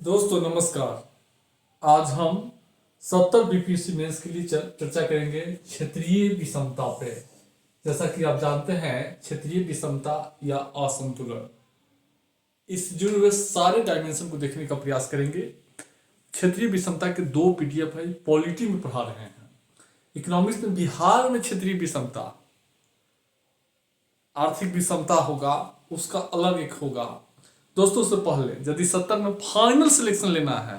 दोस्तों नमस्कार। आज हम 70 बीपीएससी मेंस के लिए चर्चा करेंगे क्षेत्रीय विषमता पे। जैसा कि आप जानते हैं क्षेत्रीय विषमता या असंतुलन, इस जुड़े हुए सारे डायमेंशन को देखने का प्रयास करेंगे। क्षेत्रीय विषमता के 2 पीडीएफ है, पॉलिटी में पढ़ा रहे हैं। इकोनॉमिक्स में बिहार में क्षेत्रीय विषमता, आर्थिक विषमता होगा, उसका अलग एक होगा। दोस्तों से पहले यदि 70 में फाइनल सिलेक्शन लेना है,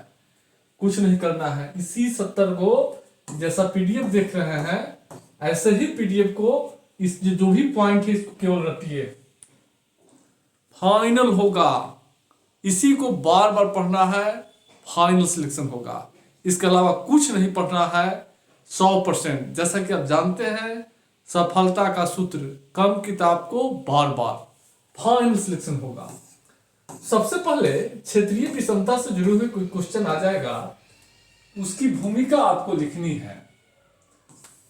कुछ नहीं करना है, इसी 70 को जैसा पीडीएफ देख रहे हैं ऐसे ही पीडीएफ को इस जो भी पॉइंट है इसको केवल रटिए, फाइनल होगा। इसी को बार बार पढ़ना है, फाइनल सिलेक्शन होगा। इसके अलावा कुछ नहीं पढ़ना है। 100% जैसा कि आप जानते हैं सफलता का सूत्र, कम किताब को बार बार, फाइनल सिलेक्शन होगा। सबसे पहले क्षेत्रीय विषमता से जुड़े हुए कोई क्वेश्चन आ जाएगा, उसकी भूमिका आपको लिखनी है।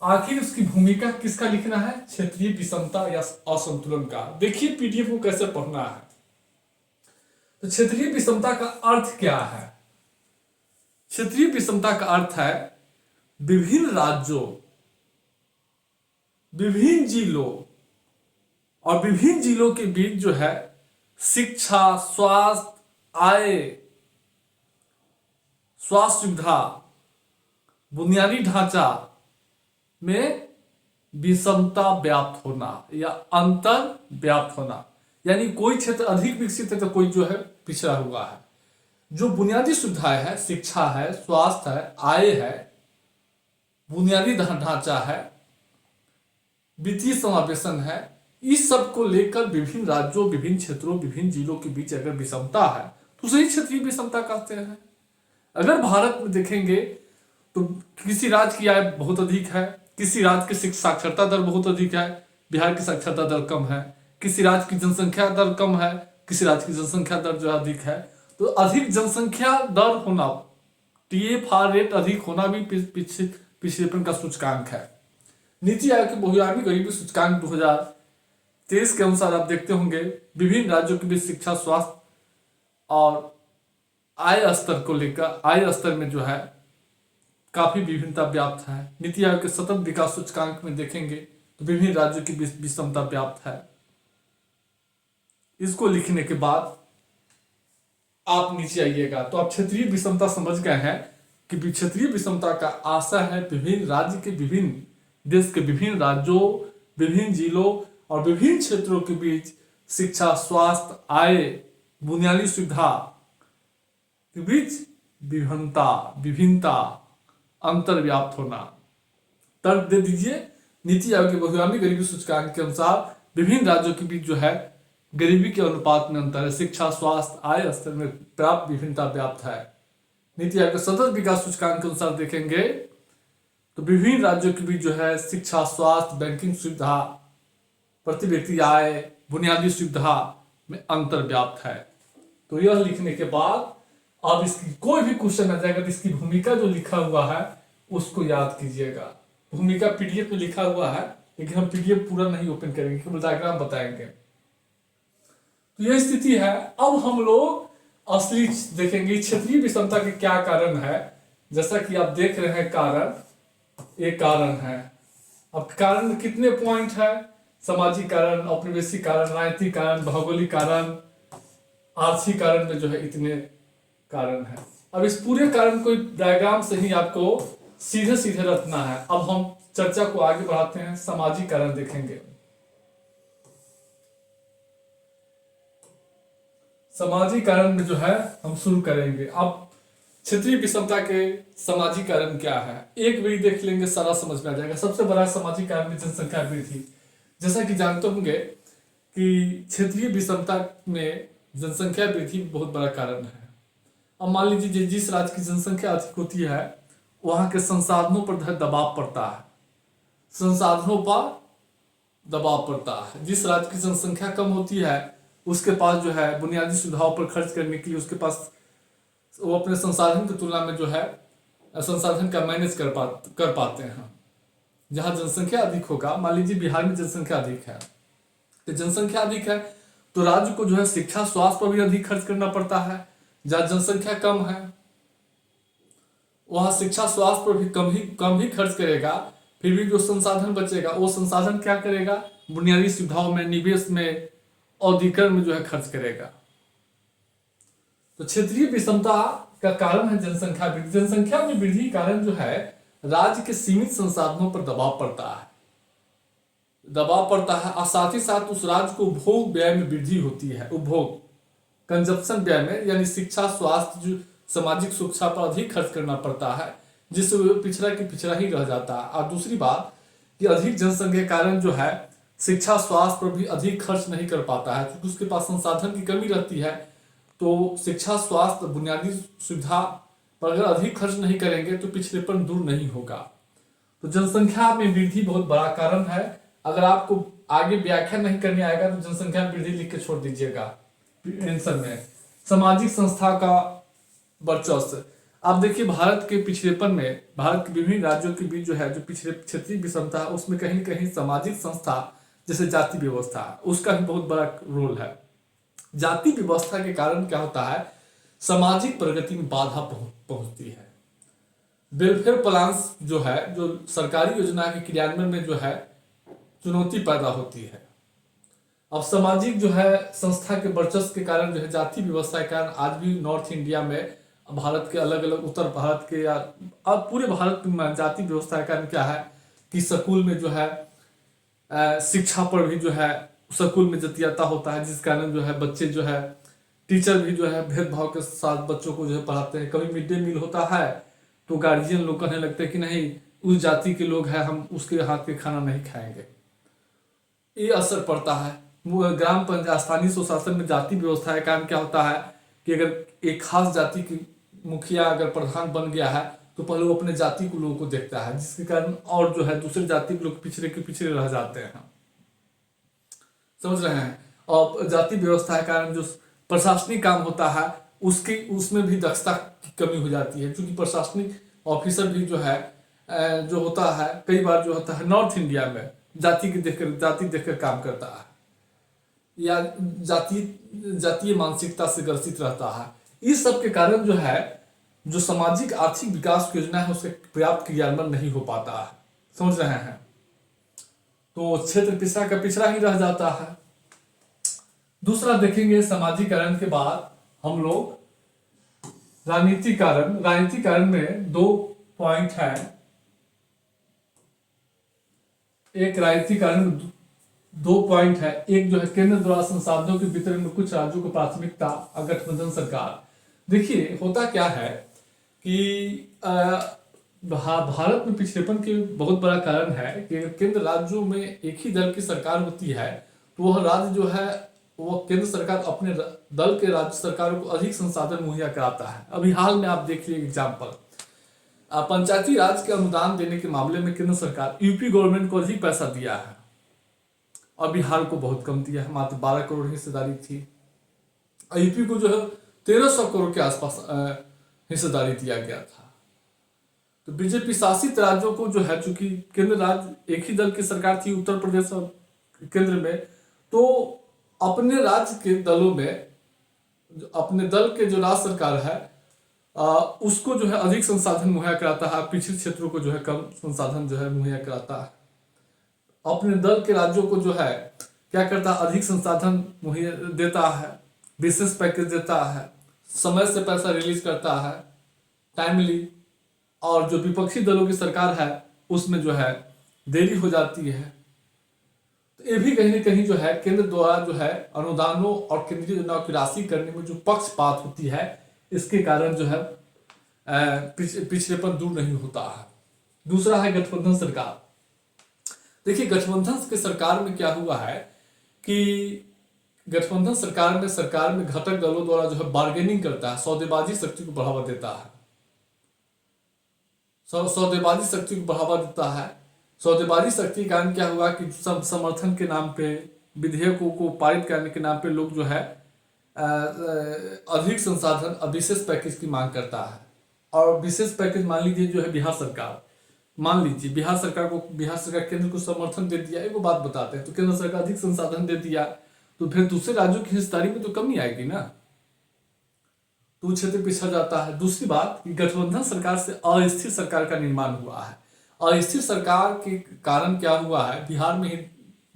आखिर उसकी भूमिका किसका लिखना है? क्षेत्रीय विषमता या असंतुलन का। देखिए पीडीएफ को कैसे पढ़ना है। तो क्षेत्रीय विषमता का अर्थ क्या है? क्षेत्रीय विषमता का अर्थ है विभिन्न राज्यों, विभिन्न जिलों और विभिन्न जिलों के बीच जो है शिक्षा, स्वास्थ्य, आय, स्वास्थ्य सुविधा, बुनियादी ढांचा में विषमता व्याप्त होना या अंतर व्याप्त होना। यानी कोई क्षेत्र अधिक विकसित है तो कोई जो है पिछड़ा हुआ है। जो बुनियादी सुविधाएं है, शिक्षा है, स्वास्थ्य है, आय है, बुनियादी ढांचा है, वित्तीय समावेशन है, इस सब को लेकर विभिन्न राज्यों, विभिन्न क्षेत्रों, विभिन्न जिलों के बीच अगर विषमता है तो उसे क्षेत्रीय विषमता कहते हैं। अगर भारत में देखेंगे तो किसी राज्य की आय बहुत अधिक है, किसी राज्य की साक्षरता दर बहुत अधिक है, बिहार की साक्षरता दर कम है, किसी राज्य की जनसंख्या दर कम है, किसी राज्य की जनसंख्या दर जो अधिक है। तो अधिक जनसंख्या दर होना, TFR रेट अधिक होना भी पिछड़ेपन का सूचकांक है। नीति आयोग के बहुआयामी गरीबी सूचकांक 2023 के अनुसार आप देखते होंगे विभिन्न राज्यों के बीच शिक्षा, स्वास्थ्य और आय स्तर को लेकर, आय स्तर में जो है काफी विभिन्नता व्याप्त है। नीति आयोग के सतत विकास सूचकांक में देखेंगे तो विभिन्न राज्यों की बीच विषमता व्याप्त है। इसको लिखने के बाद आप नीचे आइएगा तो आप क्षेत्रीय विषमता समझ गए हैं कि क्षेत्रीय विषमता का आशय है विभिन्न राज्य के, विभिन्न देश के विभिन्न राज्यों, विभिन्न जिलों और विभिन्न क्षेत्रों के बीच शिक्षा, स्वास्थ्य, आय, बुनियादी सुविधा के बीच विभिन्नता, अंतर व्याप्त होना। तर्क दे दीजिए। नीति आयोग के बहुआयामी गरीबी सूचकांक के अनुसार विभिन्न राज्यों के बीच जो है गरीबी के अनुपात में अंतर है, शिक्षा, स्वास्थ्य, आय स्तर में पर्याप्त विभिन्नता व्याप्त है। नीति आयोग के सतत विकास सूचकांक के अनुसार देखेंगे तो विभिन्न राज्यों के बीच जो है शिक्षा, स्वास्थ्य, बैंकिंग सुविधा, प्रति व्यक्ति आय, बुनियादी सुविधा में अंतर व्याप्त है। तो यह लिखने के बाद अब इसकी कोई भी क्वेश्चन आ जाएगा तो इसकी भूमिका जो लिखा हुआ है उसको याद कीजिएगा। भूमिका पीडीएफ में लिखा हुआ है लेकिन हम पीडीएफ पूरा नहीं ओपन करेंगे, केवल डायग्राम बताएंगे। तो यह स्थिति है। अब हम लोग असली देखेंगे क्षेत्रीय विषमता के क्या कारण है। जैसा कि आप देख रहे हैं कारण, एक कारण है। अब कारण में कितने पॉइंट है? सामाजिक कारण, औपनिवेशिक कारण, राजनीतिक कारण, भौगोलिक कारण, आर्थिक कारण में जो है इतने कारण है। अब इस पूरे कारण को डायग्राम से ही आपको सीधे सीधे रखना है। अब हम चर्चा को आगे बढ़ाते हैं, सामाजिक कारण देखेंगे। सामाजिक कारण में जो है हम शुरू करेंगे। अब क्षेत्रीय विषमता के सामाजिक कारण क्या है, एक बार देख लेंगे सारा समझ में आ जाएगा। सबसे बड़ा सामाजिक कारण जनसंख्या वृद्धि। जैसा कि जानते होंगे कि क्षेत्रीय विषमता में जनसंख्या वृद्धि बहुत बड़ा कारण है। अब मान लीजिए जिस राज्य की जनसंख्या अधिक होती है वहां के संसाधनों पर दबाव पड़ता है, संसाधनों पर दबाव पड़ता है। जिस राज्य की जनसंख्या कम होती है उसके पास जो है बुनियादी सुविधाओं पर खर्च करने के लिए उसके पास वो अपने संसाधन की तुलना में जो है संसाधन का मैनेज कर पाते हैं। जहां जनसंख्या अधिक होगा, मान लीजिए बिहार में जनसंख्या अधिक है, तो जनसंख्या अधिक है तो राज्य को जो है शिक्षा, स्वास्थ्य पर भी अधिक खर्च करना पड़ता है। जहाँ जनसंख्या कम है वहाँ शिक्षा स्वास्थ्य पर भी कम ही खर्च करेगा, फिर भी जो संसाधन बचेगा वो संसाधन क्या करेगा, बुनियादी सुविधाओं में, निवेश में, औद्योगिकरण में जो है खर्च करेगा। तो क्षेत्रीय विषमता का कारण है जनसंख्या वृद्धि। जनसंख्या में वृद्धि के कारण जो है राज्य के सीमित संसाधनों पर दबाव पड़ता है और साथ ही साथ उस राज्य को उपभोग व्यय में वृद्धि होती है। उपभोग कंजप्शन व्यय में, यानी शिक्षा, स्वास्थ्य, जो सामाजिक सुरक्षा पर अधिक खर्च करना पड़ता है, जिससे वो पिछड़ा ही रह जाता है। और दूसरी बात कि अधिक जनसंख्या के कारण जो है शिक्षा स्वास्थ्य पर भी अधिक खर्च नहीं कर पाता है, क्योंकि उसके पास संसाधन की कमी रहती है। तो शिक्षा, स्वास्थ्य, बुनियादी सुविधा पर अगर अधिक खर्च नहीं करेंगे तो पिछड़ेपन दूर नहीं होगा। तो जनसंख्या में वृद्धि बहुत बड़ा कारण है। अगर आपको आगे व्याख्या नहीं करने आएगा तो जनसंख्या में वृद्धि लिख के छोड़ दीजिएगा आंसर में। सामाजिक संस्था का वर्चस्व। आप देखिए भारत के पिछड़ेपन में, भारत के विभिन्न राज्यों के बीच जो है जो पिछड़े क्षेत्रीय विषमता है, उसमें कहीं न कहीं सामाजिक संस्था जैसे जाति व्यवस्था, उसका भी बहुत बड़ा रोल है। जाति व्यवस्था के कारण क्या होता है, सामाजिक प्रगति में बाधा पहुंचती है। वेलफेयर प्लान्स जो है, जो सरकारी योजना के क्रियान्वयन में जो है चुनौती पैदा होती है। अब सामाजिक जो है संस्था के वर्चस्व के कारण जो है जाति व्यवस्था के कारण आज भी नॉर्थ इंडिया में, भारत के अलग अलग, उत्तर भारत के या अब पूरे भारत में जाति व्यवस्था के कारण क्या है कि स्कूल में जो है शिक्षा पर भी जो है स्कूल में जतियाता होता है, जिस कारण जो है बच्चे जो है, टीचर भी जो है भेदभाव के साथ बच्चों को जो है पढ़ाते हैं। कभी मिड डे मील होता है तो गार्जियन लोग कहने लगते हैं कि नहीं, उस जाति के लोग हैं, हम उसके हाथ के खाना नहीं खाएंगे। ये असर पड़ता है। ग्राम पंचायत, स्थानीय स्वशासन में जाति व्यवस्था के कारण क्या होता है कि अगर एक खास जाति की मुखिया अगर प्रधान बन गया है तो पहले वो अपने जाति के लोगों को देखता है, जिसके कारण और जो है दूसरे जाति के लोग पिछड़े रह जाते हैं। समझ रहे हैं। और जाति व्यवस्था के कारण जो प्रशासनिक काम होता है उसमें भी दक्षता की कमी हो जाती है, क्योंकि प्रशासनिक ऑफिसर भी जो है जो होता है कई बार जो होता है नॉर्थ इंडिया में जाति देखकर काम करता है या जातीय मानसिकता से ग्रसित रहता है। इस सब के कारण जो है जो सामाजिक आर्थिक विकास की योजना है उसके पर्याप्त क्रियान्वयन नहीं हो पाता है। समझ रहे हैं। तो क्षेत्र पिछड़ा का पिछड़ा ही रह जाता है। दूसरा देखेंगे सामाजिकरण के बाद हम लोग राजनीतिकरण में 2 पॉइंट है। एक राजनीतिकरण में 2 पॉइंट है। एक जो है केंद्र द्वारा संसाधनों के वितरण में कुछ राज्यों को प्राथमिकता और गठबंधन सरकार। देखिए होता क्या है कि भारत में पिछड़ेपन के बहुत बड़ा कारण है कि केंद्र राज्यों में एक ही दल की सरकार होती है तो वह राज्य जो है वो केंद्र सरकार अपने दल के राज्य सरकारों को अधिक संसाधन मुहैया कराता है। अभी हाल में आप देख लीजिए एग्जाम्पल, पंचायती राज के अनुदान देने के मामले में केंद्र सरकार यूपी गवर्नमेंट को अधिक पैसा दिया है और बिहार को बहुत कम दिया है, मात्र 12 करोड़ हिस्सेदारी थी। और यूपी को जो है 1300 करोड़ के आसपास हिस्सेदारी दिया गया था। तो बीजेपी शासित राज्यों को जो है, चूंकि केंद्र राज्य एक ही दल की सरकार थी उत्तर प्रदेश और केंद्र में, तो अपने राज्य के दलों में अपने दल के जो राज्य सरकार है उसको जो है अधिक संसाधन मुहैया कराता है, पिछड़े क्षेत्रों को जो है कम संसाधन जो है मुहैया कराता है। अपने दल के राज्यों को जो है क्या करता है, अधिक संसाधन मुहैया देता है, विशेष पैकेज देता है, समय से पैसा रिलीज करता है टाइमली। और जो विपक्षी दलों की सरकार है उसमें जो है देरी हो जाती है। तो ये भी कहीं ना कहीं जो है केंद्र द्वारा जो है अनुदानों और केंद्रीय योजनाओं की राशि करने में जो पक्षपात होती है, इसके कारण जो है पिछड़ेपन दूर नहीं होता है। दूसरा है गठबंधन सरकार। देखिए गठबंधन के सरकार में क्या हुआ है कि गठबंधन सरकार में घटक दलों द्वारा जो है बार्गेनिंग करता है, सौदेबाजी शक्ति को बढ़ावा देता है। सौदेबाजी शक्ति को बढ़ावा देता है। सौदेबाजी शक्ति के कारण क्या हुआ कि समर्थन के नाम पे, विधेयकों को पारित करने के नाम पे लोग जो है अधिक संसाधन और विशेष पैकेज की मांग करता है। और विशेष पैकेज मान लीजिए जो है बिहार सरकार, मान लीजिए बिहार सरकार केंद्र को समर्थन दे दिया। एक बात बताते हैं, तो केंद्र सरकार अधिक संसाधन दे दिया तो फिर दूसरे राज्यों की हिस्सेदारी में तो कमी आएगी ना। तो वो क्षेत्र पिछड़ जाता है। दूसरी बात कि गठबंधन सरकार से अस्थिर सरकार का निर्माण हुआ है। अस्थिर सरकार के कारण क्या हुआ है, बिहार में ही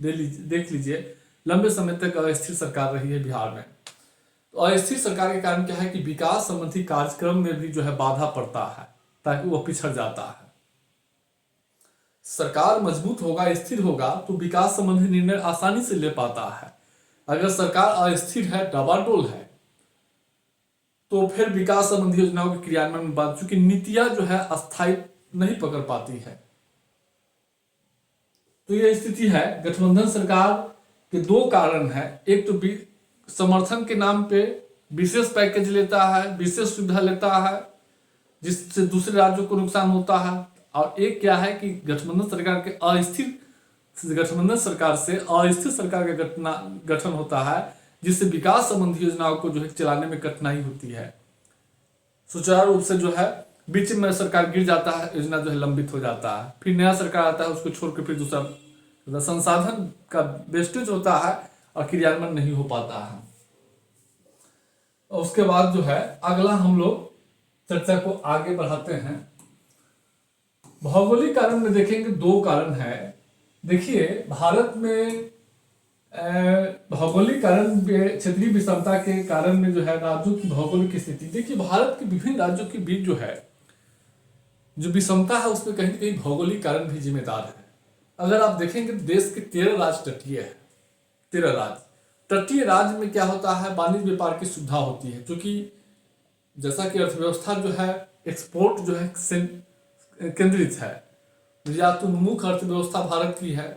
देख लीजिए, लंबे समय तक अस्थिर सरकार रही है बिहार में। तो अस्थिर सरकार के कारण क्या है कि विकास संबंधी कार्यक्रम में भी जो है बाधा पड़ता है, ताकि वह पिछड़ जाता है। सरकार मजबूत होगा, स्थिर होगा, तो विकास संबंधी निर्णय आसानी से ले पाता है। अगर सरकार अस्थिर है, डबाडोल है, तो फिर विकास संबंधी योजनाओं के क्रियान्वयन में बात, चूंकि नीतियां जो है अस्थायी नहीं पकड़ पाती है। तो यह स्थिति है। गठबंधन सरकार के दो कारण है। एक तो समर्थन के नाम पे विशेष पैकेज लेता है, विशेष सुविधा लेता है, जिससे दूसरे राज्यों को नुकसान होता है। और एक क्या है कि गठबंधन सरकार के गठबंधन सरकार से अस्थिर सरकार का गठन होता है, जिससे विकास संबंधी योजनाओं को जो है चलाने में कठिनाई होती है। सुचारू रूप से जो है बीच में सरकार गिर जाता है, योजना जो है लंबित हो जाता है, फिर नया सरकार आता है, उसको छोड़ के फिर दूसरा संसाधन का वेस्टेज होता है और क्रियान्वयन नहीं हो पाता है। और उसके बाद जो है अगला हम लोग चर्चा को आगे बढ़ाते हैं। भौगोलिक कारण में देखेंगे दो कारण है। देखिए भारत में भौगोलिक कारण, क्षेत्रीय विषमता के कारण में जो है राज्यों की भौगोलिक स्थिति, देखिए भारत के विभिन्न राज्यों के बीच जो है जो विषमता है, उसमें कहीं ना कहीं भौगोलिक कारण भी जिम्मेदार है। अगर आप देखेंगे देश के 13 राज्य तटीय है। 13 राज्य तटीय राज्य में क्या होता है, वाणिज्य व्यापार की सुविधा होती है, क्योंकि जैसा कि अर्थव्यवस्था जो है एक्सपोर्ट जो है केंद्रित है, निर्यातोन्मुख अर्थव्यवस्था भारत की है।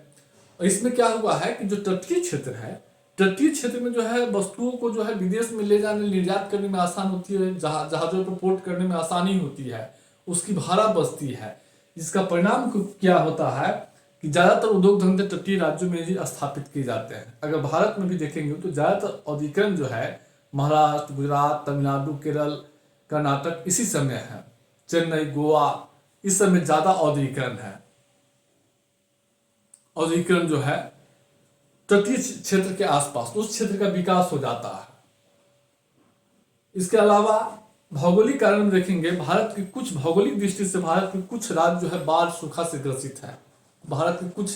और इसमें क्या हुआ है कि जो तटीय क्षेत्र है, तटीय क्षेत्र में जो है वस्तुओं को जो है विदेश में ले जाने, निर्यात करने में आसान होती है, जहाजों पर पोर्ट करने में आसानी होती है, उसकी भाड़ा बचती है। जिसका परिणाम क्या होता है कि ज्यादातर उद्योग धंधे तटीय राज्यों में ही स्थापित किए जाते हैं। अगर भारत में भी देखेंगे तो ज्यादातर औद्योगिकरण जो है महाराष्ट्र, गुजरात, तमिलनाडु, केरल, कर्नाटक इसी समय है। चेन्नई, गोवा, इस समय ज्यादा औद्योगिकरण है। औद्योगिकरण जो है तटीय क्षेत्र के आसपास, उस क्षेत्र का विकास हो जाता है। इसके अलावा भौगोलिक कारण में देखेंगे, भारत के कुछ भौगोलिक दृष्टि से भारत के कुछ राज्य जो है बाढ़ सूखा से ग्रसित है। भारत के कुछ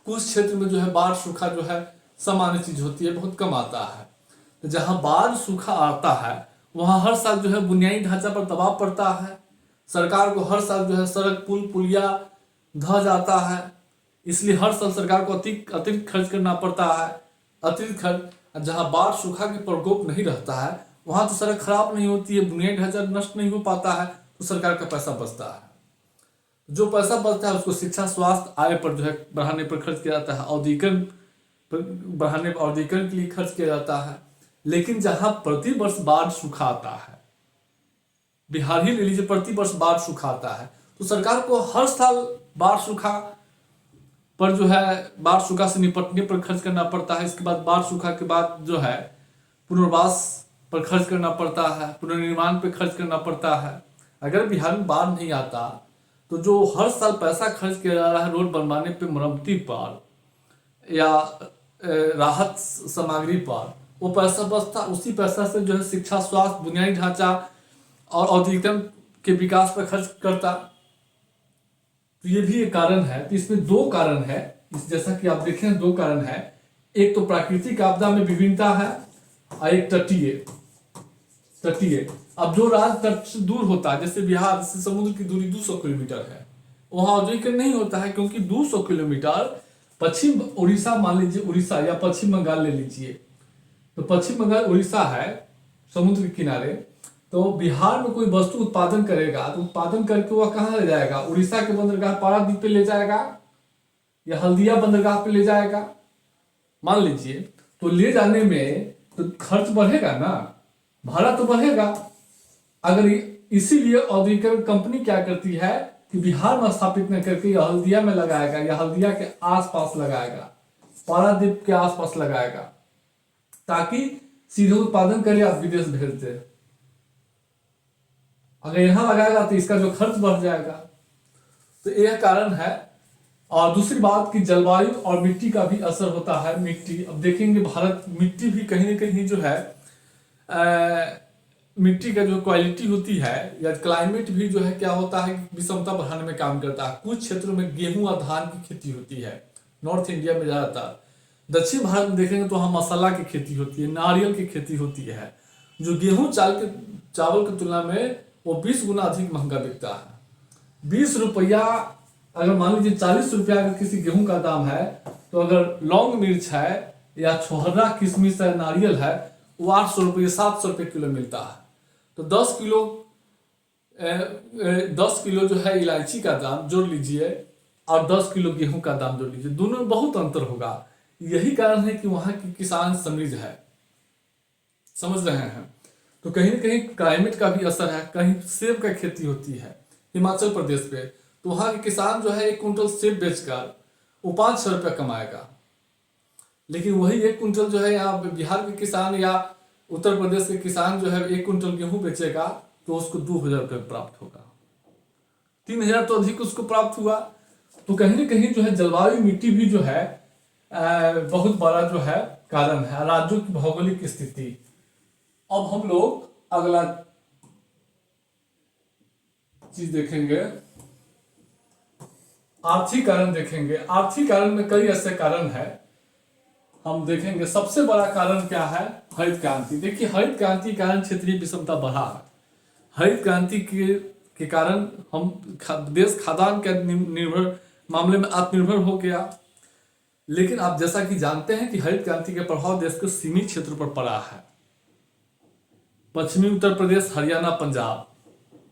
क्षेत्र में जो है बाढ़ सूखा जो है सामान्य चीज होती है, बहुत कम आता है। तो जहां बाढ़ सूखा आता है वहां हर साल जो है बुनियादी ढांचा पर दबाव पड़ता है। सरकार को हर साल जो है सड़क, पुल, पुलिया ढह जाता है, इसलिए हर साल सरकार को अतिरिक्त खर्च करना पड़ता है। अतिरिक्त खर्च, जहां बाढ़ सूखा के प्रकोप नहीं रहता है वहां तो सड़क खराब नहीं होती है, बुनियादी ढांचा नष्ट नहीं हो पाता है, तो सरकार का पैसा बचता है। जो पैसा बचता है उसको शिक्षा, स्वास्थ्य, आय पर जो है बढ़ाने पर खर्च किया जाता है, औद्योगिकरण औद्योगिकरण के लिए खर्च किया जाता है। लेकिन जहां प्रति वर्ष बाढ़ सूखा आता है, बिहार ही ले लीजिए, प्रति वर्ष बाढ़ सूखा आता है, तो सरकार को हर साल बाढ़ सूखा पर जो है बाढ़ सूखा से निपटने पर खर्च करना पड़ता है। इसके बाद बाढ़ सूखा के बाद जो है पुनर्वास पर खर्च करना पड़ता है, पुनर्निर्माण पर खर्च करना पड़ता है। अगर बिहार में बाढ़ नहीं आता तो जो हर साल पैसा खर्च किया जा रहा है रोड बनवाने पे, मरम्मती पर या राहत सामग्री पर, वो पैसा बचता, उसी पैसा से जो है शिक्षा, स्वास्थ्य, बुनियादी ढांचा और औद्योगिकरण के विकास पर खर्च करता। तो ये भी एक कारण है। तो इसमें दो कारण है, जैसा कि आप देखें दो कारण है। एक तो प्राकृतिक आपदा में विभिन्नता है और एक तटीय। अब जो राज्य तट से दूर होता है, जैसे बिहार से समुद्र की दूरी 200 किलोमीटर है, वहां औद्योगिकरण नहीं होता है, क्योंकि 200 किलोमीटर पश्चिम उड़ीसा, मान लीजिए उड़ीसा या पश्चिम बंगाल ले लीजिए, तो पश्चिम बंगाल उड़ीसा है समुद्र के किनारे, तो बिहार में कोई वस्तु उत्पादन करेगा तो उत्पादन करके वह कहाँ ले जाएगा? उड़ीसा के बंदरगाह पारादीप पे ले जाएगा या हल्दिया बंदरगाह पे ले जाएगा, मान लीजिए। तो ले जाने में तो खर्च बढ़ेगा ना, भाड़ा तो बढ़ेगा। अगर इसीलिए औद्योगिकरण कंपनी क्या करती है कि बिहार में स्थापित न करके या हल्दिया में लगाएगा या हल्दिया के आसपास लगाएगा, पारादीप के आसपास लगाएगा, ताकि सीधे उत्पादन करे आप विदेश भेज दे। अगर यहां लगाएगा तो इसका जो खर्च बढ़ जाएगा। तो यह कारण है। और दूसरी बात कि जलवायु और मिट्टी का भी असर होता है। मिट्टी, अब देखेंगे भारत मिट्टी भी कहीं ना कहीं जो है मिट्टी का जो क्वालिटी होती है या क्लाइमेट भी जो है क्या होता है कि विषमता बढ़ाने में काम करता है। कुछ क्षेत्रों में गेहूं और धान की खेती होती है, नॉर्थ इंडिया में ज़्यादातर। दक्षिण भारत में देखेंगे तो वहाँ मसाला की खेती होती है, नारियल की खेती होती है। जो गेहूं चावल की तुलना में वो 20 गुना अधिक महंगा बिकता है। 20 रुपया, अगर मान लीजिए 40 रुपया अगर किसी गेहूं का दाम है, तो अगर लौंग मिर्च है या छोहरा किशमिश है, नारियल है, वो 800 रुपये 700 रुपये किलो मिलता है। तो 10 किलो जो है इलायची का दाम जोड़ लीजिए और 10 किलो गेहूं का दाम जोड़ लीजिए, दोनों में बहुत अंतर होगा। यही कारण है कि वहाँ की किसान समृद्ध है, समझ रहे हैं। तो कहीं ना कहीं क्लाइमेट का भी असर है। कहीं सेब का खेती होती है हिमाचल प्रदेश पे, तो वहाँ के किसान जो है 1 कुंटल सेब बेचकर वो 500 रुपया कमाएगा। लेकिन वही 1 कुंटल जो है यहाँ बिहार के किसान या उत्तर प्रदेश के किसान जो है 1 कुंटल गेहूं बेचेगा तो उसको 2,000 रुपये प्राप्त होगा। 3,000 तो अधिक उसको प्राप्त हुआ। तो कहीं ना कहीं जो है जलवायु, मिट्टी भी जो है बहुत बड़ा जो है कारण है, राज्यों की भौगोलिक स्थिति। अब हम लोग अगला चीज देखेंगे, आर्थिक कारण देखेंगे। आर्थिक कारण में कई ऐसे कारण है, हम देखेंगे। सबसे बड़ा कारण क्या है? हरित क्रांति। देखिए, हरित क्रांति के कारण क्षेत्रीय विषमता बढ़ा है। हरित क्रांति के कारण हम देश खाद्यान्न के निर्भर मामले में आत्मनिर्भर हो गया। लेकिन आप जैसा कि जानते हैं कि हरित क्रांति का प्रभाव देश के सीमित क्षेत्र पर पड़ा है। पश्चिमी उत्तर प्रदेश, हरियाणा, पंजाब,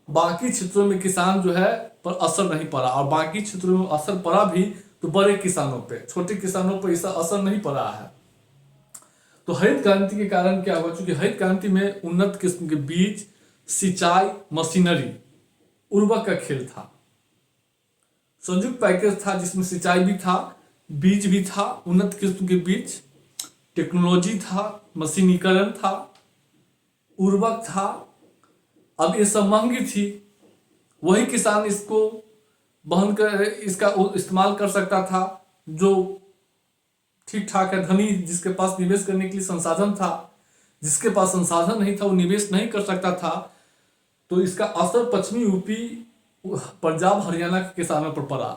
बाकी क्षेत्रों में किसान जो है पर असर नहीं पड़ा, और बाकी क्षेत्रों में असर पड़ा भी तो बड़े किसानों पे, छोटे किसानों पर इसका असर नहीं पड़ा है। तो हरित क्रांति के कारण क्या हुआ? चूंकि हरित क्रांति में उन्नत किस्म के बीज, सिंचाई, मशीनरी, उर्वरक का खेल था। संयुक्त पैकेज था जिसमें सिंचाई भी था, बीज भी था, उन्नत किस्म के बीज, टेक्नोलॉजी था, मशीनीकरण था, उर्वरक था। अब ये सब महंगी थी, वही किसान इसको वहन कर इसका इस्तेमाल कर सकता था जो ठीक ठाक है, धनी, जिसके पास निवेश करने के लिए संसाधन था। जिसके पास संसाधन नहीं था वो निवेश नहीं कर सकता था। तो इसका असर पश्चिमी यूपी, पंजाब, हरियाणा के किसानों पर पड़ा।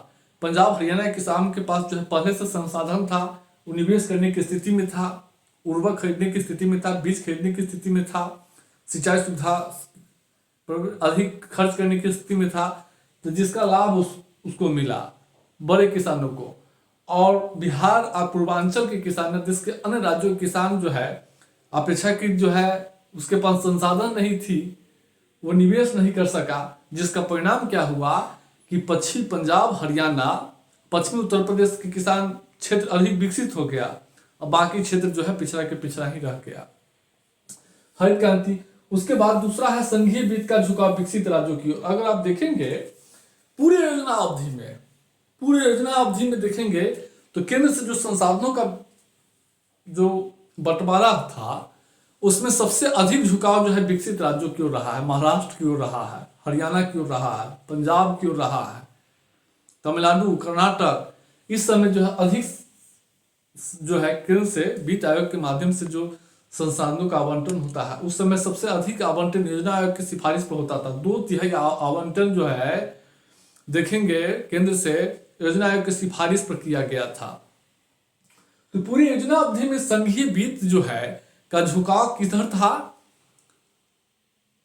पंजाब हरियाणा के किसान के पास जो है पहले से संसाधन था, वो निवेश करने की स्थिति में था, उर्वरक खरीदने की स्थिति में था, बीज खरीदने की स्थिति में था, सिंचाई सुविधा पर अधिक खर्च करने की स्थिति में था। तो जिसका लाभ उसको मिला, बड़े किसानों को। और बिहार और पूर्वांचल के किसान, देश के अन्य राज्यों के किसान जो है अपेक्षाकृत जो है उसके पास संसाधन नहीं थी, वो निवेश नहीं कर सका। जिसका परिणाम क्या हुआ कि पश्चिमी पंजाब, हरियाणा, पश्चिमी उत्तर प्रदेश के किसान क्षेत्र अधिक विकसित हो गया और बाकी क्षेत्र जो है पिछड़ा के पिछड़ा ही रह गया। हरित क्रांति। उसके बाद दूसरा है संघीय वित्त का झुकाव विकसित राज्यों की ओर। अगर आप देखेंगे पूरे योजना अवधि में देखेंगे तो केंद्र से जो संसाधनों का जो बंटवारा था उसमें सबसे अधिक झुकाव जो है विकसित राज्यों की ओर रहा है। महाराष्ट्र की ओर रहा है, हरियाणा की ओर रहा है, पंजाब की ओर रहा है, तमिलनाडु, कर्नाटक। इस समय जो है अधिक जो है केंद्र से वित्त आयोग के माध्यम से जो संसाधनों का आवंटन होता है, उस समय सबसे अधिक आवंटन योजना आयोग की सिफारिश पर होता था। 2/3 आवंटन जो है देखेंगे केंद्र से योजना आयोग की सिफारिश पर किया गया था। तो पूरी योजना अवधि में संघीय वित्त जो है का झुकाव किधर था?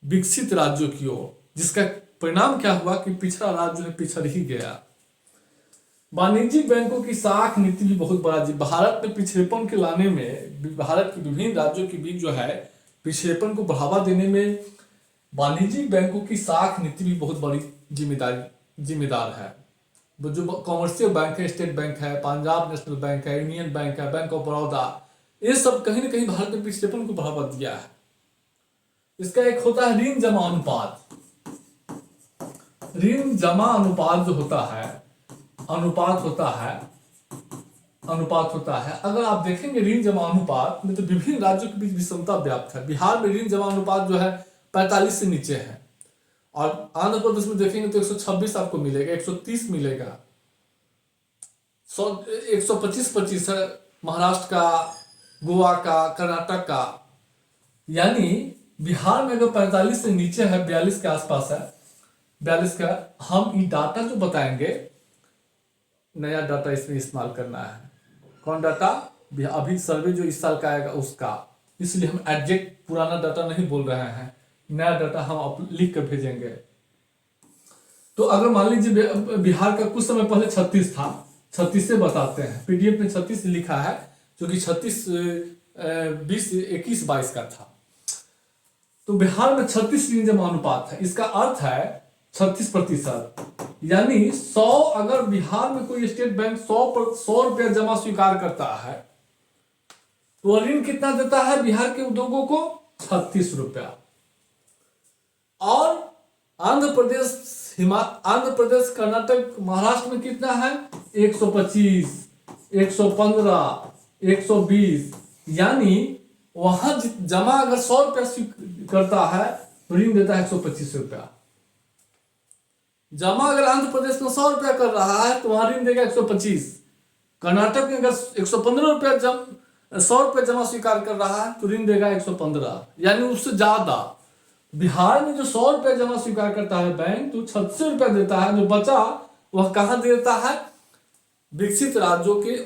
विकसित राज्यों की ओर। जिसका परिणाम क्या हुआ कि पिछड़ा राज्य जो है पिछड़ ही गया। वाणिज्यिक बैंकों की साख नीति भी बहुत बड़ा जी। भारत में पिछड़ेपन के लाने में, भारत के विभिन्न राज्यों के बीच जो है पिछड़ेपन को बढ़ावा देने में वाणिज्यिक बैंकों की साख नीति भी बहुत बड़ी जिम्मेदार है। जो कॉमर्शियल बैंक है, स्टेट बैंक है, पंजाब नेशनल बैंक है, यूनियन बैंक है, बैंक ऑफ बड़ौदा, ये सब कहीं ना कहीं भारत में पिछड़ेपन को बढ़ावा दिया है। इसका एक होता है ऋण जमा अनुपात। ऋण जमा अनुपात जो होता है, अनुपात होता है। अगर आप देखेंगे ऋण जमा अनुपात में तो विभिन्न राज्यों के बीच विषमता व्याप्त है। बिहार में ऋण जमा अनुपात जो है 45 से नीचे है, और आंध्र प्रदेश में देखेंगे तो 126 आपको मिलेगा, 130 मिलेगा, 125 है महाराष्ट्र का, गोवा का, कर्नाटक का। यानी बिहार में अगर 45 से नीचे है, 42 के आसपास है, 42 का, हम ये डाटा जो बताएंगे, नया डाटा इसमें इस्तेमाल करना है। कौन डाटा? अभी सर्वे जो इस साल का आएगा उसका, इसलिए हम एग्जैक्ट पुराना डाटा नहीं बोल रहे हैं, नया डाटा हम लिख कर भेजेंगे। तो अगर मान लीजिए बिहार का कुछ समय पहले 36 था, 36 से बताते हैं, पीडीएफ में 36 लिखा है, जो कि 36 20 21 22 का था। तो बिहार में 36 ऋण जमा अनुपात है, इसका अर्थ है 36%, यानी 100, अगर बिहार में कोई स्टेट बैंक 100 रुपया जमा स्वीकार करता है, तो ऋण कितना देता है बिहार के उद्योगों को? 36 रुपया। और आंध्र प्रदेश, कर्नाटक, महाराष्ट्र में कितना है? 125, 115, 120, यानी वहां जमा अगर 100 रुपया करता है तो ऋण देता है 125 रुपया। जमा अगर आंध्र प्रदेश में 100 रुपया कर रहा है तो वहां ऋण देगा 125। कर्नाटक में अगर 115 रुपया 100 रुपया जमा स्वीकार कर रहा है तो ऋण देगा 115, यानी उससे ज्यादा। बिहार में जो 100 रुपया जमा स्वीकार करता है बैंक, तो 36 रुपया देता है, जो बचा वह कहां देता है? विकसित राज्यों के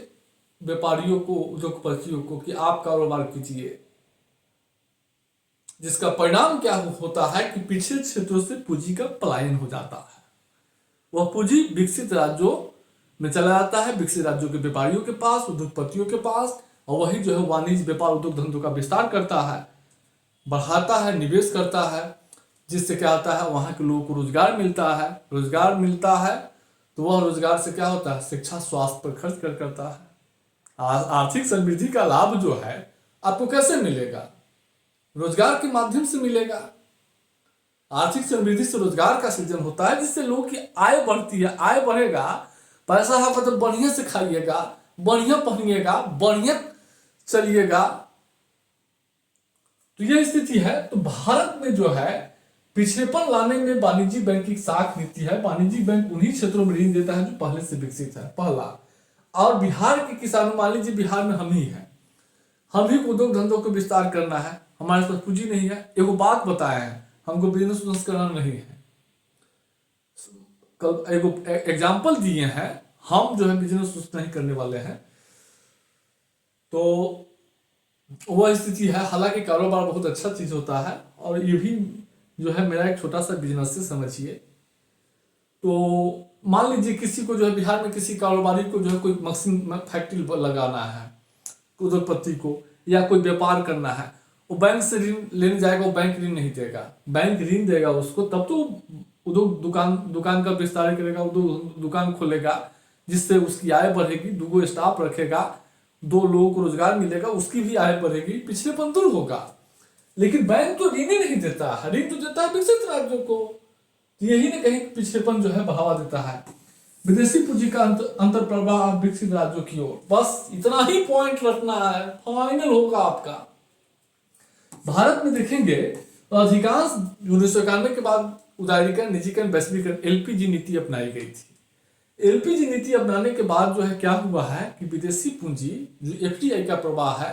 व्यापारियों को, उद्योगपतियों को, कि आप कारोबार कीजिए। जिसका परिणाम क्या होता है कि पिछले क्षेत्रों से पूंजी का पलायन हो जाता है, वह पूंजी विकसित राज्यों में चला जाता है, विकसित राज्यों के व्यापारियों के पास, उद्योगपतियों के पास, और वही जो है वाणिज्य, व्यापार, उद्योग धंधों का विस्तार करता है, बढ़ाता है, निवेश करता है, जिससे क्या होता है? वहां के लोगों को रोजगार मिलता है। रोजगार मिलता है तो वह रोजगार से क्या होता है? शिक्षा, स्वास्थ्य पर खर्च करता है। आर्थिक समृद्धि का लाभ जो है आपको कैसे मिलेगा? रोजगार के माध्यम से मिलेगा। आर्थिक समृद्धि से रोजगार का सृजन होता है, जिससे लोगों की आय बढ़ती है। आय बढ़ेगा, पैसा होगा तो बढ़िया से खाइएगा, बढ़िया पहनिएगा, बढ़िया चलिएगा। तो यह स्थिति है। तो भारत में जो है पिछड़ेपन लाने में वाणिज्यिक बैंक की साख नीति है। वाणिज्यिक बैंक उन्हीं क्षेत्रों में ऋण देता है जो पहले से विकसित है, पहला। और बिहार के किसानों, मान लीजिए बिहार में हम ही हैं, हम ही को उद्योग धंधों को विस्तार करना है, हमारे पास पूंजी नहीं है। एगो बात बताए हैं, हमको बिजनेस करना नहीं है। कल एगो एग्जाम्पल दिए हैं, हम जो है बिजनेस नहीं करने वाले हैं। तो वह स्थिति है। हालांकि कारोबार बहुत अच्छा चीज होता है, और ये भी जो है मेरा एक छोटा सा बिजनेस से समझिए। तो मान लीजिए किसी को जो है बिहार में किसी कारोबारी को जो है कोई मशीन फैक्ट्री लगाना है, उद्योगपति को, या कोई व्यापार करना है, वो बैंक से ऋण लेने जाएगा, वो बैंक ऋण नहीं देगा। बैंक ऋण देगा उसको तब तो उद्योग दुकान का विस्तार करेगा, उद्योग दुकान खोलेगा, जिससे उसकी आय बढ़ेगी, 2 स्टाफ रखेगा, 2 लोगों को रोजगार मिलेगा, उसकी भी आय बढ़ेगी, पिछड़ेपन दूर होगा। लेकिन बैंक तो ऋण ही नहीं देता है, ऋण तो देता है विकसित राज्यों को। यही ना कहीं पिछड़ेपन जो है बढ़ावा देता है। विदेशी पूंजी का अंतर प्रवाह विकसित राज्यों की ओर, बस इतना ही पॉइंट रखना है, फाइनल होगा आपका। भारत में देखेंगे तो अधिकांश 1991 के बाद उदारीकरण, निजीकरण, वैश्वीकरण, एलपीजी नीति अपनाई गई थी। एलपीजी नीति अपनाने के बाद जो है क्या हुआ है कि विदेशी पूंजी, जो एफडीआई का प्रवाह है,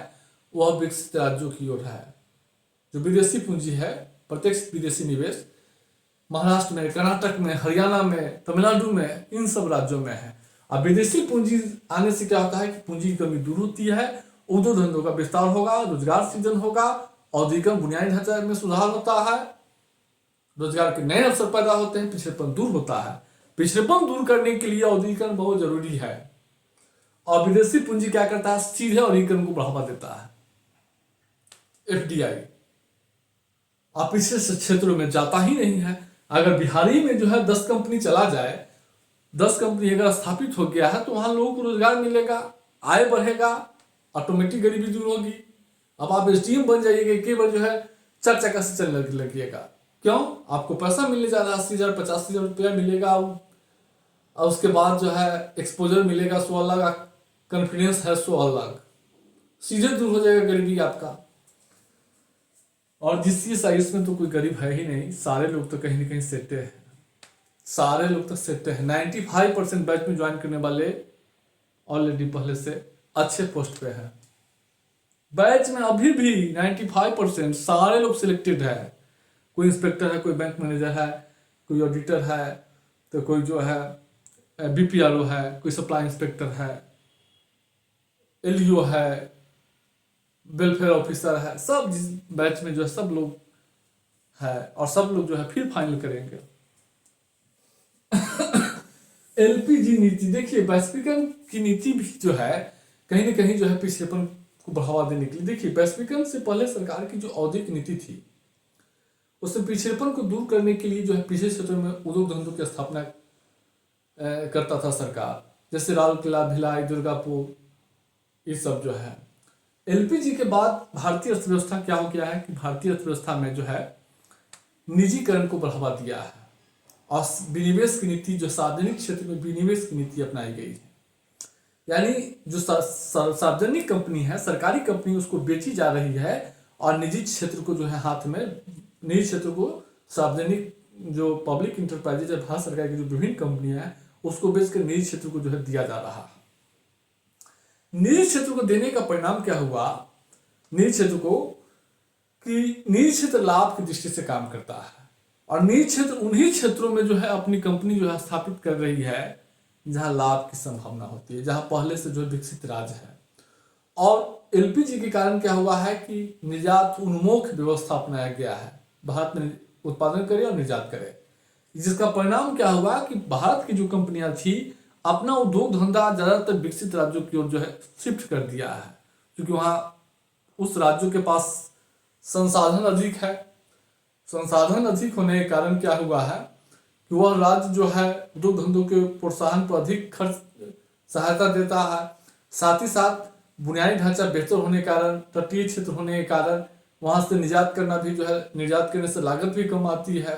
वह विकसित राज्यों की ओर है। जो विदेशी पूंजी है, प्रत्यक्ष विदेशी निवेश, महाराष्ट्र में, कर्नाटक में, हरियाणा में, तमिलनाडु में, इन सब राज्यों में है। अब विदेशी पूंजी आने से क्या होता है कि पूंजी की कमी दूर होती है, उद्योग धंधों का विस्तार होगा, रोजगार सृजन होगा, औद्योगिक बुनियादी ढांचे में सुधार होता है, रोजगार के नए अवसर पैदा होते हैं, पिछड़ेपन दूर होता है। पिछड़ेपन दूर करने के लिए औद्योगिकरण बहुत जरूरी है। और विदेशी पूंजी क्या करता है? सीधे औद्योगिकरण को बढ़ावा देता है, एफडीआई। आप पिछले क्षेत्रों में जाता ही नहीं है। अगर बिहारी में जो है 10 कंपनी चला जाए, 10 कंपनी अगर स्थापित हो गया है, तो वहां लोगों को रोजगार मिलेगा, आय बढ़ेगा, ऑटोमेटिक गरीबी दूर होगी। अब आप एसडीएम बन जाइएगा, एक बार जो है 4 चक्का से चलने लगिएगा। क्यों? आपको पैसा मिलने जा रहा है, 80,000 85,000 रुपया मिलेगा, और उसके बाद जो है एक्सपोजर मिलेगा 16 लाख, कॉन्फिडेंस है 16 लाख, सीधे दूर हो जाएगा गरीबी आपका। और जिस साइज में तो कोई गरीब है ही नहीं, सारे लोग तो कहीं ना कहीं सेटे हैं, सारे लोग तो सेटे हैं। 95% बैच में ज्वाइन करने वाले ऑलरेडी पहले से अच्छे पोस्ट पे हैं, बैच में अभी भी 95% सारे लोग सिलेक्टेड है। कोई इंस्पेक्टर है, कोई बैंक मैनेजर है, कोई ऑडिटर है, तो कोई जो है बीपीआरओ है, कोई सप्लाई इंस्पेक्टर है, एलईओ है, वेलफेयर ऑफिसर है। सब जिस बैच में जो है सब लोग है, और सब लोग जो है फिर फाइनल करेंगे। एलपीजी नीति देखिए, वैश्वीकरण की नीति भी जो है कहीं ना कहीं जो है पिछड़ेपन को बढ़ावा देने के लिए। देखिए, वैश्वीकरण से पहले सरकार की जो औद्योगिक नीति थी, उससे पिछड़ेपन को दूर करने के लिए जो है पिछड़े क्षेत्रों में उद्योग धंधों की स्थापना करता था सरकार, जैसे राउरकेला, भिलाई, दुर्गापुर, ये सब जो है। एलपीजी के बाद भारतीय अर्थव्यवस्था क्या हो गया है कि भारतीय अर्थव्यवस्था में जो है निजीकरण को बढ़ावा दिया है, और विनिवेश की नीति, जो सार्वजनिक क्षेत्र में विनिवेश की नीति अपनाई गई है। यानी जो सार्वजनिक कंपनी है, सरकारी कंपनी, उसको बेची जा रही है, और निजी क्षेत्र को जो है हाथ में, निजी क्षेत्र को सार्वजनिक जो पब्लिक इंटरप्राइजेज है, भारत सरकार की जो विभिन्न कंपनियां हैं, उसको बेचकर निजी क्षेत्र को जो है दिया जा रहा है। निजी क्षेत्र को देने का परिणाम क्या हुआ निजी क्षेत्र को, कि निजी क्षेत्र लाभ की दृष्टि से काम करता है, और निजी क्षेत्र उन्हीं क्षेत्रों में जो है अपनी कंपनी जो है स्थापित कर रही है जहां लाभ की संभावना होती है, जहां पहले से जो विकसित राज्य है। और एलपीजी के कारण क्या हुआ है कि निर्यात उन्मुख व्यवस्था अपनाया गया है, भारत में उत्पादन करे और निर्यात करे, जिसका परिणाम क्या हुआ कि भारत की जो कंपनियां थी अपना उद्योग धंधा ज्यादातर विकसित राज्यों की ओर जो है शिफ्ट कर दिया है, क्योंकि वहां उस राज्यों के पास संसाधन अधिक है। संसाधन अधिक होने के कारण क्या हुआ है कि वह राज्य जो है उद्योग धंधों के प्रोत्साहन पर अधिक खर्च सहायता देता है। साथ ही साथ बुनियादी ढांचा बेहतर होने के कारण, तटीय क्षेत्र होने के कारण वहां से निर्यात करना भी जो है, निर्यात करने से लागत भी कम आती है।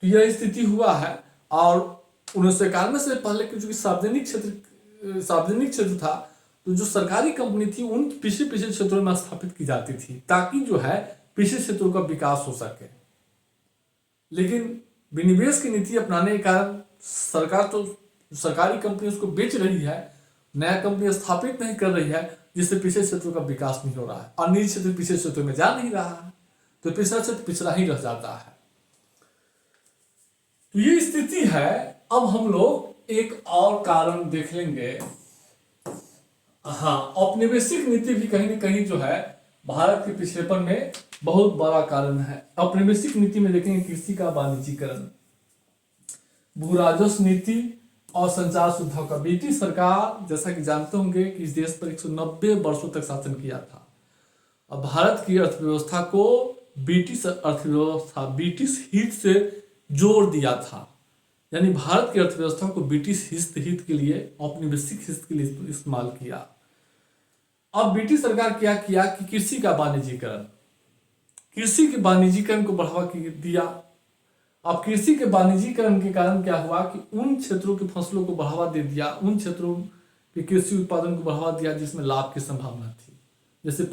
तो यह स्थिति हुआ है। और 1991 से पहले की जो सार्वजनिक क्षेत्र था, तो जो सरकारी कंपनी थी उन पिछले क्षेत्रों में स्थापित की जाती थी, ताकि जो है पिछले क्षेत्रों का विकास हो सके। लेकिन विनिवेश की नीति अपनाने के कारण सरकार तो सरकारी कंपनी उसको बेच रही है, नया कंपनी स्थापित नहीं कर रही है, जिससे पिछले क्षेत्रों का विकास नहीं हो रहा है, और निजी क्षेत्र पिछले क्षेत्रों में जा नहीं रहा है, तो पिछला क्षेत्र पिछड़ा ही रह जाता है। तो ये स्थिति है। अब हम लोग एक और कारण देख लेंगे। हाँ, औपनिवेशिक नीति भी कहीं ना कहीं जो है भारत के पिछड़ेपन में बहुत बड़ा कारण है। औपनिवेशिक नीति में देखेंगे कृषि का वाणिज्यीकरण, भू राजस्व नीति और संचार सुविधाओं का। ब्रिटिश सरकार, जैसा कि जानते होंगे, कि इस देश पर 190 वर्षों तक शासन किया था। अब भारत की अर्थव्यवस्था को ब्रिटिश अर्थव्यवस्था, ब्रिटिश हित से जोड़ दिया था। यानी भारत की अर्थव्यवस्था को ब्रिटिश हित के लिए, औपनिवेशिक हित के लिए इस्तेमाल किया। अब ब्रिटिश सरकार क्या किया कि कृषि का वाणिज्यीकरण, कृषि के वाणिज्यीकरण को बढ़ावा दिया। अब कृषि के वाणिज्यीकरण के कारण क्या हुआ कि उन क्षेत्रों की फसलों को बढ़ावा दे दिया, उन क्षेत्रों के कृषि उत्पादन को बढ़ावा दिया जिसमें लाभ की संभावना थी। जैसे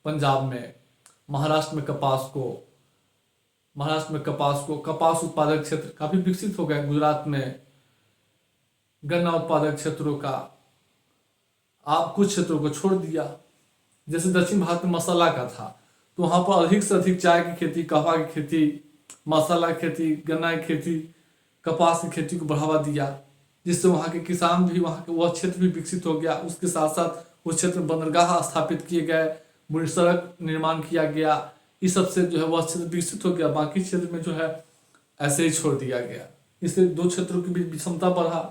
पंजाब में, महाराष्ट्र में कपास उत्पादक क्षेत्र काफी विकसित हो गया। गुजरात में गन्ना उत्पादक क्षेत्रों का आप कुछ क्षेत्रों को छोड़ दिया। जैसे दक्षिण भारत में मसाला का था, तो वहां पर अधिक से अधिक चाय की खेती, कहवा की खेती, मसाला की खेती, गन्ना की खेती, कपास की खेती को बढ़ावा दिया, जिससे वहाँ के किसान भी, वहाँ के वह क्षेत्र भी विकसित हो गया। उसके साथ साथ उस क्षेत्र में बंदरगाह स्थापित किए गए, सड़क निर्माण किया गया। इस सबसे जो है वह क्षेत्र विकसित हो गया। बाकी क्षेत्र में जो है ऐसे ही छोड़ दिया गया। इससे दो क्षेत्रों के बीच विषमता बढ़ा।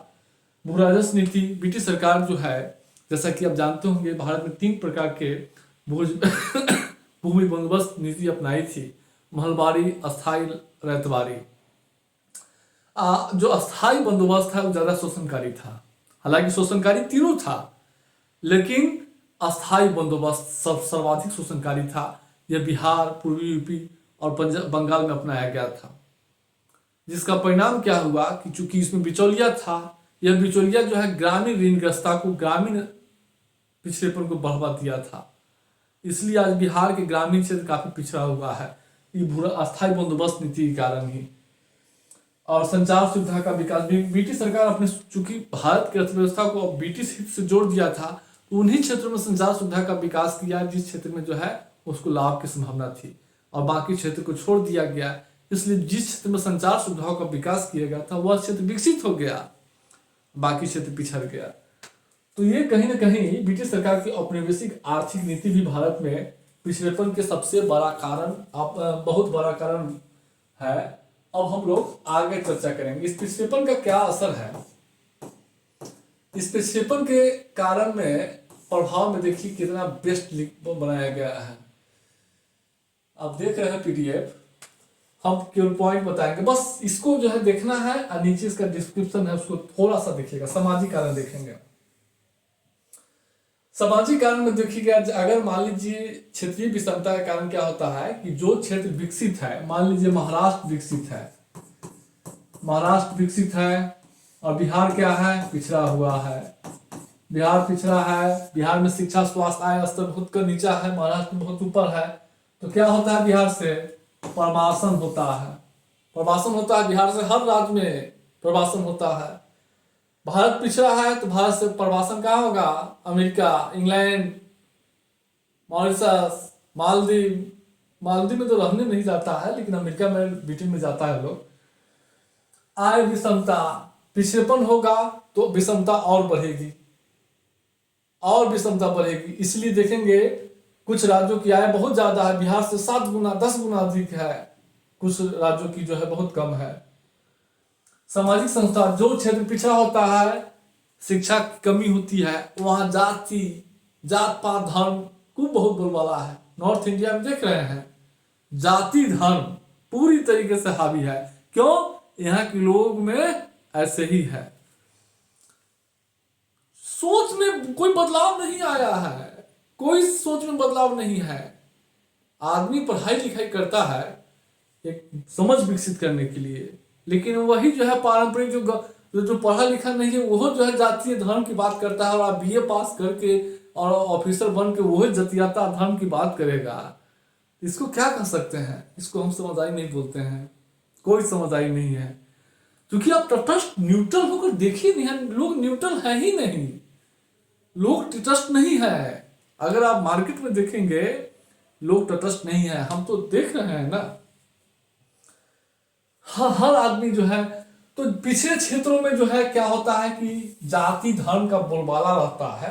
भू राजस्व नीति, ब्रिटिश सरकार जो है, जैसा कि आप जानते होंगे, भारत में 3 प्रकार के भूमि बंदोबस्त नीति अपनाई थी। महलबारी, अस्थाई, रैतबारी। जो अस्थाई बंदोबस्त है वो ज्यादा शोषणकारी था। हालांकि शोषणकारी तीनों था, लेकिन अस्थाई बंदोबस्त सर्वाधिक शोषणकारी था। यह बिहार, पूर्वी यूपी और बंगाल में अपनाया गया था, जिसका परिणाम क्या हुआ कि चूंकि इसमें बिचौलिया था, यह बिचौलिया जो है ग्रामीण ऋणग्रस्तता को, ग्रामीण पिछड़ेपन को बढ़ावा दिया था। इसलिए आज बिहार के ग्रामीण क्षेत्र काफी पिछड़ा हुआ है, ये अस्थाई बंदोबस्त नीति के कारण ही। और संचार सुविधा का विकास भी, ब्रिटिश सरकार अपने, चूंकि भारत की अर्थव्यवस्था को ब्रिटिश हित से जोड़ दिया था, उन्हीं क्षेत्रों में संचार सुविधा का विकास किया जिस क्षेत्र में जो है उसको लाभ की संभावना थी, और बाकी क्षेत्र को छोड़ दिया गया। इसलिए जिस क्षेत्र में संचार सुविधाओं का विकास किया गया था वह क्षेत्र विकसित हो गया, बाकी क्षेत्र पिछड़ गया। तो ये कहीं ना कहीं ब्रिटिश सरकार की औपनिवेशिक आर्थिक नीति भी भारत में पिछड़ेपन के सबसे बड़ा कारण, बहुत बड़ा कारण है। अब हम लोग आगे चर्चा करेंगे इस पिछड़ेपन का क्या असर है। इस पिछड़ेपन के कारण में प्रभाव में देखिए कितना बेस्ट बनाया गया है। आप देख रहे हैं पीडीएफ, हम केवल पॉइंट बताएंगे, बस इसको जो है देखना है और नीचे इसका डिस्क्रिप्शन है उसको थोड़ा सा देखिएगा। सामाजिक कारण देखेंगे, सामाजिक कारण में देखिएगा अगर मान लीजिए क्षेत्रीय विषमता का कारण क्या होता है कि जो क्षेत्र विकसित है, मान लीजिए महाराष्ट्र विकसित है, महाराष्ट्र विकसित है और बिहार क्या है, पिछड़ा हुआ है। बिहार पिछड़ा है, बिहार में शिक्षा स्वास्थ्य आय स्तर बहुत का नीचा है, महाराष्ट्र में बहुत ऊपर है। तो क्या होता है, बिहार से प्रवासन होता है, प्रवासन होता है बिहार से, हर राज्य में प्रवासन होता है। भारत पिछड़ा है तो भारत से प्रवासन कहाँ होगा, America, England, Mauritius, Maldives. Maldives में तो रहने नहीं जाता है लेकिन अमेरिका में, ब्रिटेन में जाता है लोग। आय विषमता, पिछड़ेपन होगा तो विषमता और बढ़ेगी, और विषमता बढ़ेगी। इसलिए देखेंगे कुछ राज्यों की आय बहुत ज्यादा है, बिहार से 7 गुना 10 गुना अधिक है, कुछ राज्यों की जो है बहुत कम है। सामाजिक संस्था, जो क्षेत्र पिछड़ा होता है, शिक्षा की कमी होती है, वहां जाति, जात पात, धर्म को बहुत बोलबाला है। नॉर्थ इंडिया में देख रहे हैं जाति धर्म पूरी तरीके से हावी है। क्यों, यहाँ के लोग में ऐसे ही है, सोच में कोई बदलाव नहीं आया है, कोई सोच में बदलाव नहीं है। आदमी पढ़ाई लिखाई करता है एक समझ विकसित करने के लिए, लेकिन वही जो है पारंपरिक जो पढ़ा लिखा नहीं है वो जो है जातीय धर्म की बात करता है, और आप बीए पास करके और ऑफिसर बन के वही जातीयता धर्म की बात करेगा। इसको क्या कह सकते हैं, इसको हम समझदारी नहीं बोलते हैं, कोई समझदारी नहीं है। क्योंकि आप तटस्थ न्यूट्रल होकर देखिए नहीं, लोग न्यूट्रल है ही नहीं, लोग तटस्थ नहीं है। अगर आप मार्केट में देखेंगे लोग तटस्थ नहीं है, हम तो देख रहे हैं ना। हर आदमी जो है, तो पिछले क्षेत्रों में जो है क्या होता है कि जाति धर्म का बोलबाला रहता है,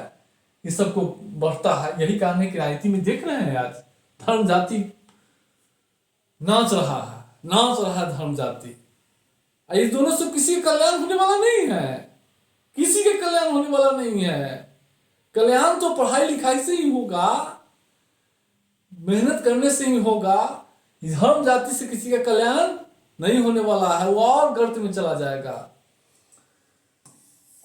ये सबको बढ़ता है। यही कारण है कि राजनीति में देख रहे हैं आज धर्म जाति नाच रहा है, नाच रहा है धर्म जाति। इस दोनों से किसी का कल्याण होने वाला नहीं है, किसी के कल्याण होने वाला नहीं है। कल्याण तो पढ़ाई लिखाई से ही होगा, मेहनत करने से ही होगा। धर्म जाति से किसी का कल्याण नहीं होने वाला है, वो और गर्त में चला जाएगा।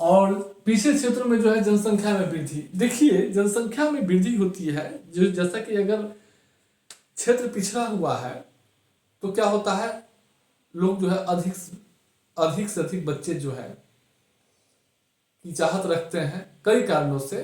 और पिछले क्षेत्रों में जो है जनसंख्या में वृद्धि, देखिए जनसंख्या में वृद्धि होती है जो, जैसा कि अगर क्षेत्र पिछड़ा हुआ है तो क्या होता है, लोग जो है अधिक से अधिक बच्चे जो है की चाहत रखते हैं। कई कारणों से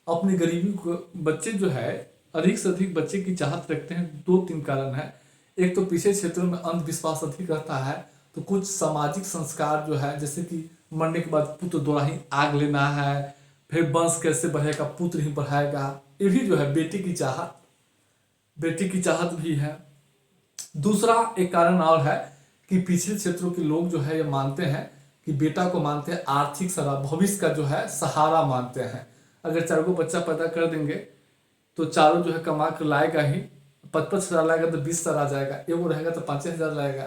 अपनी गरीबी को, बच्चे जो है अधिक से अधिक बच्चे की चाहत रखते हैं। 2-3 कारण है। एक तो पिछले क्षेत्रों में अंधविश्वास अधिक रहता है, तो कुछ सामाजिक संस्कार जो है, जैसे कि मरने के बाद पुत्र द्वारा ही आग लेना है, फिर वंश कैसे बढ़ेगा, पुत्र ही बढ़ाएगा, ये भी जो है बेटी की चाहत भी है। दूसरा एक कारण और है कि पिछले क्षेत्रों के लोग जो है ये मानते हैं कि बेटा को मानते हैं आर्थिक सहारा, भविष्य का जो है सहारा मानते हैं। अगर 4 को बच्चा पैदा कर देंगे तो चारों जो है कमा कर लाएगा ही, 55 हजार लाएगा तो 20 हजार आ जाएगा, एगो रहेगा तो 5,000 लाएगा।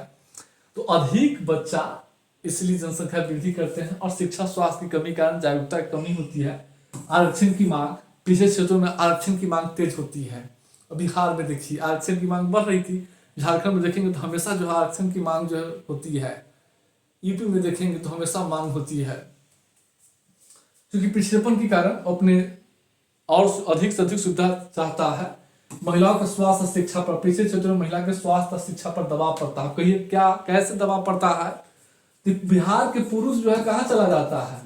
तो अधिक बच्चा, इसलिए जनसंख्या वृद्धि करते हैं। और शिक्षा स्वास्थ्य की कमी कारण जागरूकता की कमी होती है। आरक्षण की मांग, पिछले क्षेत्रों में आरक्षण की मांग तेज होती है। बिहार में देखिए आरक्षण की मांग बढ़ रही थी, झारखंड में देखेंगे तो हमेशा जो है आरक्षण की मांग जो है होती है, यूपी में देखेंगे तो हमेशा मांग होती है। क्योंकि पिछड़ेपन के कारण अपने और अधिक से अधिक सुविधा चाहता है। महिलाओं के स्वास्थ्य और शिक्षा पर, पिछले क्षेत्रों में महिला के स्वास्थ्य और शिक्षा पर दबाव पड़ता है। कहिए क्या, कैसे दबाव पड़ता है? तो बिहार के पुरुष जो है कहाँ चला जाता है,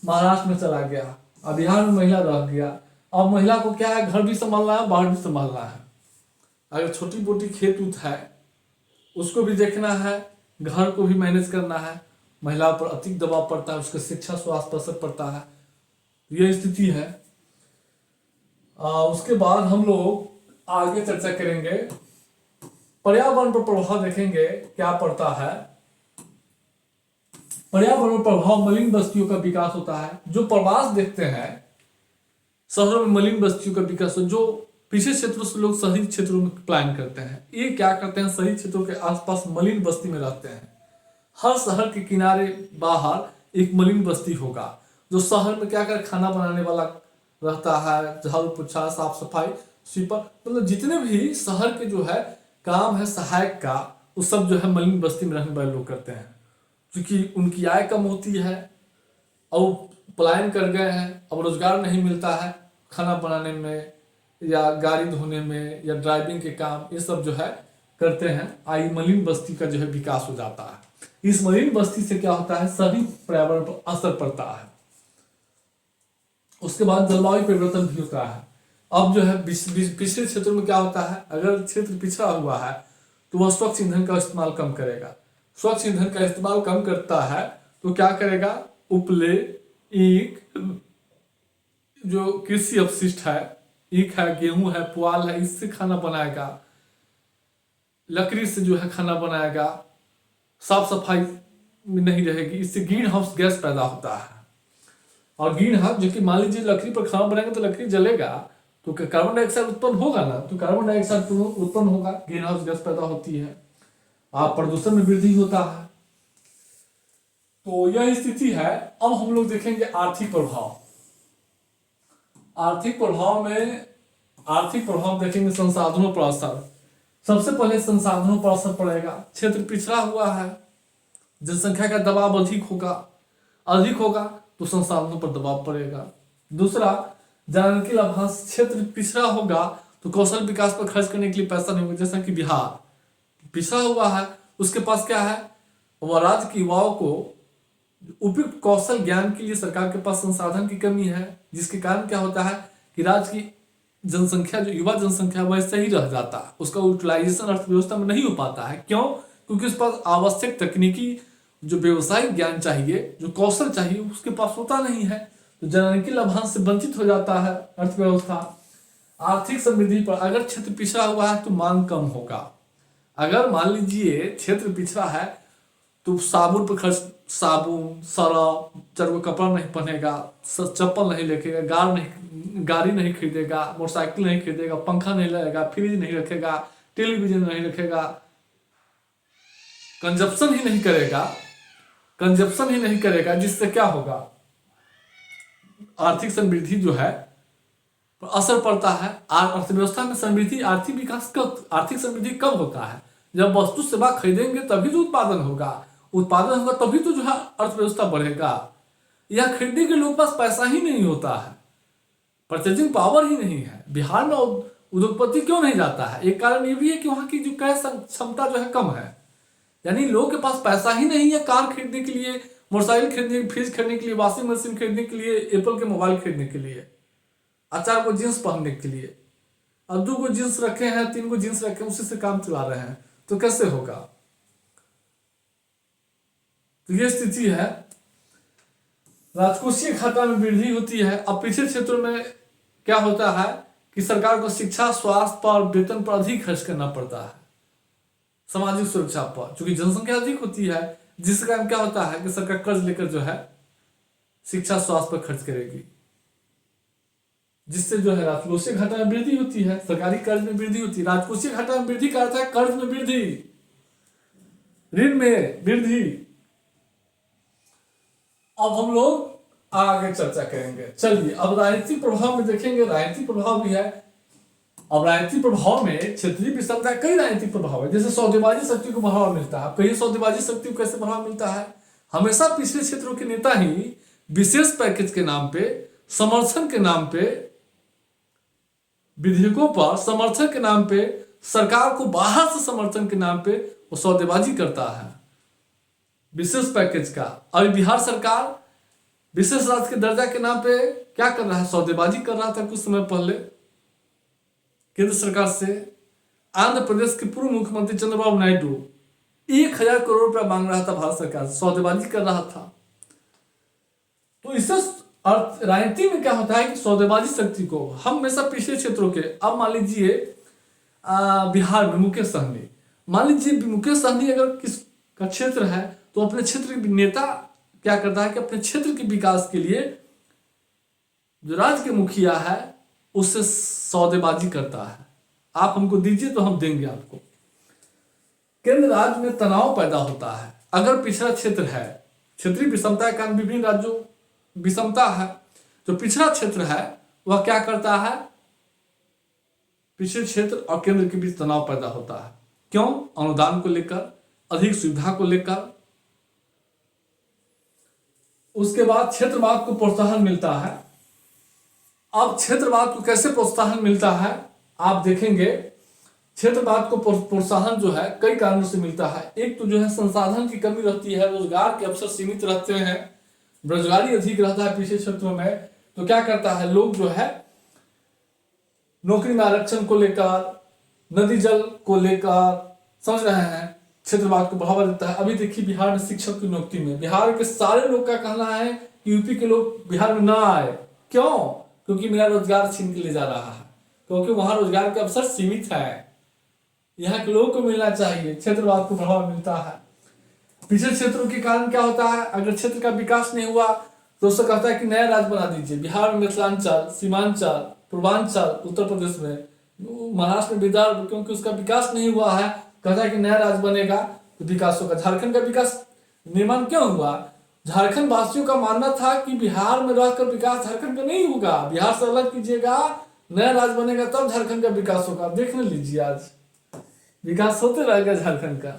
महाराष्ट्र में चला गया, और बिहार में महिला रह गया। अब महिला को क्या है, घर भी संभालना है, बाहर भी संभालना है। अगर छोटी मोटी खेत उत है उसको भी देखना है, घर को भी मैनेज करना है, महिला पर अधिक दबाव पड़ता है, उसका शिक्षा स्वास्थ्य पर असर पड़ता है। यह स्थिति है। उसके बाद हम लोग आगे चर्चा करेंगे, पर्यावरण पर प्रभाव देखेंगे क्या पड़ता है। पर्यावरण प्रभाव, मलिन बस्तियों का विकास होता है। जो प्रवास देखते हैं शहरों में मलिन बस्तियों का विकास, जो पिछड़े क्षेत्रों से लोग शहरी क्षेत्रों में प्लान करते हैं, ये क्या करते हैं, शहरी क्षेत्रों के आसपास मलिन बस्ती में रहते हैं। हर शहर के किनारे बाहर एक मलिन बस्ती होगा, जो शहर में क्या कर खाना बनाने वाला रहता है, झाड़ू पोछा, साफ सफाई, स्वीपर, मतलब जितने भी शहर के जो है काम है सहायक का, वो सब जो है मलिन बस्ती में रहने वाले लोग करते हैं। क्योंकि उनकी आय कम होती है और पलायन कर गए हैं, अब रोजगार नहीं मिलता है खाना बनाने में या गाड़ी धोने में या ड्राइविंग के काम, ये सब जो है करते हैं। आई मलिन बस्ती का जो है विकास हो जाता है। इस मलिन बस्ती से क्या होता है, शहरी पर्यावरण पर असर पड़ता है। उसके बाद जलवायु परिवर्तन भी होता है। अब जो है पिछड़े क्षेत्रों में क्या होता है, अगर क्षेत्र पिछड़ा हुआ है तो वह स्वच्छ ईंधन का इस्तेमाल कम करेगा। स्वच्छ ईंधन का इस्तेमाल कम करता है तो क्या करेगा, उपले, ईख, जो कृषि अपशिष्ट है, ईख है, गेहूं है, पुआल है, इससे खाना बनाएगा। लकड़ी से जो है खाना बनाएगा, साफ सफाई में नहीं रहेगी, इससे ग्रीन हाउस गैस पैदा होता है। और ग्रीन हाउस, जो कि मान लीजिए लकड़ी पर खाना बनाएगा तो लकड़ी जलेगा तो कार्बन डाइऑक्साइड उत्पन्न होगा ना, तो कार्बन डाइऑक्साइड उत्पन्न होगा, ग्रीन हाउस गैस पैदा होती है, आप प्रदूषण में वृद्धि होता है। तो यह स्थिति है। अब हम लोग देखेंगे आर्थिक प्रभाव। आर्थिक प्रभाव में, आर्थिक प्रभाव देखेंगे संसाधनों पर असर। सबसे पहले संसाधनों पर असर पड़ेगा। क्षेत्र पिछड़ा हुआ है, जनसंख्या का दबाव अधिक होगा तो संसाधनों पर दबाव पड़ेगा। दूसरा, जनरल लाभांश, क्षेत्र पिछड़ा होगा तो कौशल विकास पर खर्च करने के लिए पैसा नहीं होगा। जैसा कि बिहार पिछड़ा हुआ है, उसके पास क्या है, वह राज्य के युवाओं को उपयुक्त कौशल ज्ञान के लिए सरकार के पास संसाधन की कमी है, जिसके कारण क्या होता है कि राज्य की जनसंख्या, जो युवा जनसंख्या, वह सही रह जाता है, उसका यूटिलाइजेशन अर्थव्यवस्था में नहीं हो पाता है। क्यों? क्योंकि उस पास आवश्यक तकनीकी जो व्यवसायिक ज्ञान चाहिए, जो कौशल चाहिए, उसके पास होता नहीं है, तो जनरल लाभांश से वंचित हो जाता है अर्थव्यवस्था। आर्थिक समृद्धि पर, अगर क्षेत्र पिछड़ा हुआ है तो मांग कम होगा। अगर मान लीजिए क्षेत्र पिछड़ा है तो साबुन पर खर्च, साबुन, सरफ, चरवा कपड़ा नहीं पहनेगा, चप्पल नहीं लेकेगा, गाड़ी नहीं खरीदेगा, मोटरसाइकिल नहीं खरीदेगा, पंखा नहीं लगेगा, फ्रिज नहीं रखेगा, टेलीविजन नहीं रखेगा, कंजप्शन ही नहीं करेगा, जिससे क्या होगा, आर्थिक समृद्धि जो है असर पड़ता है। अर्थव्यवस्था में समृद्धि, आर्थिक विकास आर्थिक समृद्धि कब होता है, जब वस्तु सेवा खरीदेंगे तभी तो उत्पादन होगा तभी तो जो है अर्थव्यवस्था बढ़ेगा। यह खरीदने के लोगों के पास पैसा ही नहीं होता है, परचेजिंग पावर ही नहीं है। बिहार में उद्योगपति क्यों नहीं जाता है, एक कारण ये भी है कि वहां की जो क्रय क्षमता जो है कम है, यानी लोगों के पास पैसा ही नहीं है कार खरीदने के लिए, मोटरसाइकिल खरीदने के लिए, फ्रिज खरीदने के लिए, वॉशिंग मशीन खरीदने के लिए, एप्पल के मोबाइल खरीदने के लिए, 4 को जींस पहनने के लिए। अब 2 को जींस रखे हैं, 3 को जींस रखे हैं, उसी से काम चला रहे हैं, तो कैसे होगा। तो ये स्थिति है। राजकोषीय खाता में वृद्धि होती है। अब पिछले क्षेत्रों में क्या होता है कि सरकार को शिक्षा, स्वास्थ्य पर, वेतन पर अधिक खर्च करना पड़ता है, सामाजिक सुरक्षा पर, क्योंकि जनसंख्या अधिक होती है, जिसके कारण क्या होता है कि सरकार कर्ज लेकर जो है शिक्षा, स्वास्थ्य पर खर्च करेगी, जिससे जो है राजकोषीय घाटा में वृद्धि होती है, सरकारी कर्ज में वृद्धि होती है। राजकोषीय घाटा में वृद्धि का अर्थ है कर्ज में वृद्धि, ऋण में वृद्धि। अब हम लोग आगे चर्चा करेंगे। चलिए अब राजनीतिक प्रभाव में देखेंगे, राजनीतिक प्रभाव भी है। अब राजनीतिक प्रभाव में क्षेत्रीय विषमता, कई राजनीतिक प्रभाव है, जैसे सौदेबाजी शक्ति को बढ़ावा मिलता है। कई सौदेबाजी शक्ति को कैसे बढ़ावा मिलता है, हमेशा पिछले क्षेत्रों के नेता ही विशेष पैकेज के नाम पे, समर्थन के नाम पे, विधेयकों पर समर्थन के नाम पे, सरकार को बाहर से समर्थन के नाम पे वो सौदेबाजी करता है विशेष पैकेज का। अभी बिहार सरकार विशेष राज्य के दर्जा के नाम पे क्या कर रहा है, सौदेबाजी कर रहा था कुछ समय पहले केंद्र सरकार से। आंध्र प्रदेश के पूर्व मुख्यमंत्री चंद्रबाबू नायडू 1000 करोड़ रुपया मांग रहा था भारत सरकार से, सौदेबाजी कर रहा था। तो इससे और राजनीति में क्या होता है कि सौदेबाजी शक्ति को हम हमेशा पिछले क्षेत्रों के, अब मान लीजिए बिहार में मुकेश सहनी, मान लीजिए मुकेश सहनी अगर किस का क्षेत्र है तो अपने क्षेत्र के नेता क्या करता है कि अपने क्षेत्र के विकास के लिए जो राज्य के मुखिया है उससे सौदेबाजी करता है, आप हमको दीजिए तो हम देंगे आपको। केंद्र राज्य में तनाव पैदा होता है अगर पिछड़ा क्षेत्र है, क्षेत्रीय विषमता के कारण विभिन्न राज्यों विषमता है, जो पिछड़ा क्षेत्र है वह क्या करता है, पिछड़े क्षेत्र और केंद्र के बीच तनाव पैदा होता है। क्यों? अनुदान को लेकर, अधिक सुविधा को लेकर। उसके बाद क्षेत्रवाद को प्रोत्साहन मिलता है। अब क्षेत्रवाद को कैसे प्रोत्साहन मिलता है आप देखेंगे, क्षेत्रवाद को प्रोत्साहन जो है कई कारणों से मिलता है। एक तो जो है संसाधन की कमी रहती है, रोजगार के अवसर सीमित रहते हैं, बेरोजगारी अधिक रहता है पिछले क्षेत्रों में, तो क्या करता है लोग जो है नौकरी में आरक्षण को लेकर, नदी जल को लेकर, समझ रहे हैं, क्षेत्रवाद को बढ़ावा देता है। अभी देखिए बिहार में शिक्षक की नियुक्ति में बिहार के सारे लोग का कहना है कि यूपी के लोग बिहार में ना आए। क्यों? क्योंकि मेरा रोजगार छीन के ले जा रहा है, क्योंकि वहां रोजगार के अवसर सीमित है, यहाँ के लोगों को मिलना चाहिए, क्षेत्रवाद को बढ़ावा मिलता है। पिछले क्षेत्रों के कारण क्या होता है, अगर क्षेत्र का विकास नहीं हुआ तो उससे कहता है कि नया राज्य बना दीजिए। बिहार में मिथिलांचल, सीमांचल, पूर्वांचल, उत्तर प्रदेश में, महाराष्ट्र में विदर्भ, क्योंकि उसका विकास नहीं हुआ है, कहता है कि नया राज्य बनेगा तो विकास होगा। झारखंड का विकास निर्माण क्यों हुआ? झारखंड वासियों का मानना था कि बिहार में रहकर विकास झारखंड का नहीं होगा, बिहार से अलग कीजिएगा, नया राज्य बनेगा तब झारखंड का विकास होगा। देख लीजिए आज विकास होते रहेगा झारखंड का।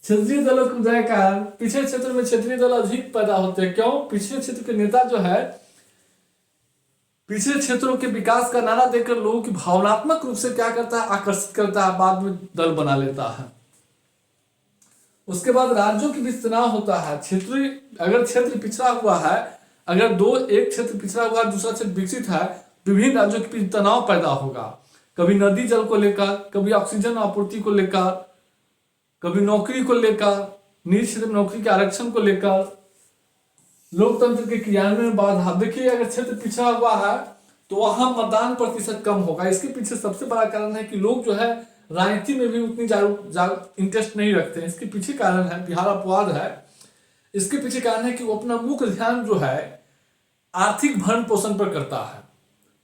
क्षेत्रीय दलों के उदय कारण पिछले क्षेत्र में क्षेत्रीय दल अधिक पैदा होते हैं। क्यों? पिछले क्षेत्र के नेता जो है पिछले क्षेत्रों के विकास का नारा देकर लोगों की भावनात्मक रूप से क्या करता है, आकर्षित करता है, बाद में दल बना लेता है। उसके बाद राज्यों के बीच तनाव होता है। क्षेत्रीय अगर क्षेत्र पिछड़ा हुआ है, अगर एक क्षेत्र पिछड़ा हुआ है, दूसरा क्षेत्र विकसित है, विभिन्न राज्यों के बीच तनाव पैदा होगा। कभी नदी जल को लेकर, कभी ऑक्सीजन आपूर्ति को लेकर, कभी नौकरी को लेकर, निजी क्षेत्र में नौकरी के आरक्षण को लेकर, लोकतंत्र के क्रियान्वयन में बाधा। देखिए अगर क्षेत्र पिछड़ा हुआ है तो वहां मतदान प्रतिशत कम होगा। इसके पीछे सबसे बड़ा कारण है कि लोग जो है राजनीति में भी उतनी इंटरेस्ट नहीं रखते हैं। इसके पीछे कारण है बिहार अपवाद है। इसके पीछे कारण है कि वो अपना मुख्य ध्यान जो है आर्थिक भरण पोषण पर करता है,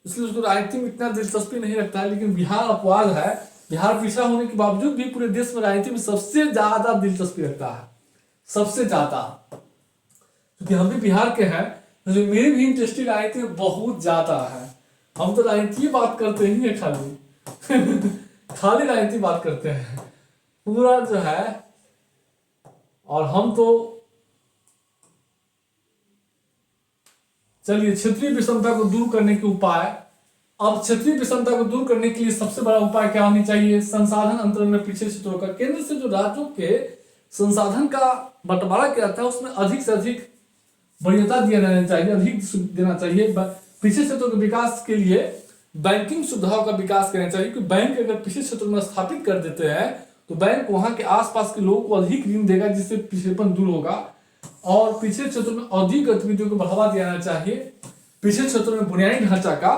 इसलिए उसको राजनीति में इतना दिलचस्पी नहीं रखता है। लेकिन बिहार अपवाद है, बिहार पिछड़ा होने के बावजूद भी पूरे देश में राजनीति में सबसे ज्यादा दिलचस्पी रखता है, सबसे ज्यादा। क्योंकि हम भी बिहार के हैं, तो मेरी भी इंटरेस्टिंग राजनीति में बहुत ज्यादा है। हम तो राजनीति की बात करते ही है, खाली खाली राजनीति बात करते हैं पूरा जो है। और हम तो चलिए क्षेत्रीय विषमता को दूर करने के उपाय। अब क्षेत्रीय विषमता को दूर करने के लिए सबसे बड़ा उपाय क्या होनी चाहिए? संसाधन अंतरण में पिछले क्षेत्रों का, केंद्र से जो राज्यों के संसाधन का बंटवारा किया जाता है उसमें अधिक से अधिक वरीयता दिया जाना चाहिए, अधिक देना चाहिए। पिछले क्षेत्रों के विकास के लिए बैंकिंग सुविधाओं का विकास करना चाहिए, क्योंकि बैंक अगर पिछले क्षेत्रों में स्थापित कर देते हैं तो बैंक वहां के आसपास के लोगों को अधिक ऋण देगा, जिससे पिछड़ेपन दूर होगा। और पिछले क्षेत्रों में औद्योगिक गतिविधियों को बढ़ावा दिया जाना चाहिए। पिछले क्षेत्रों में बुनियादी ढांचा का,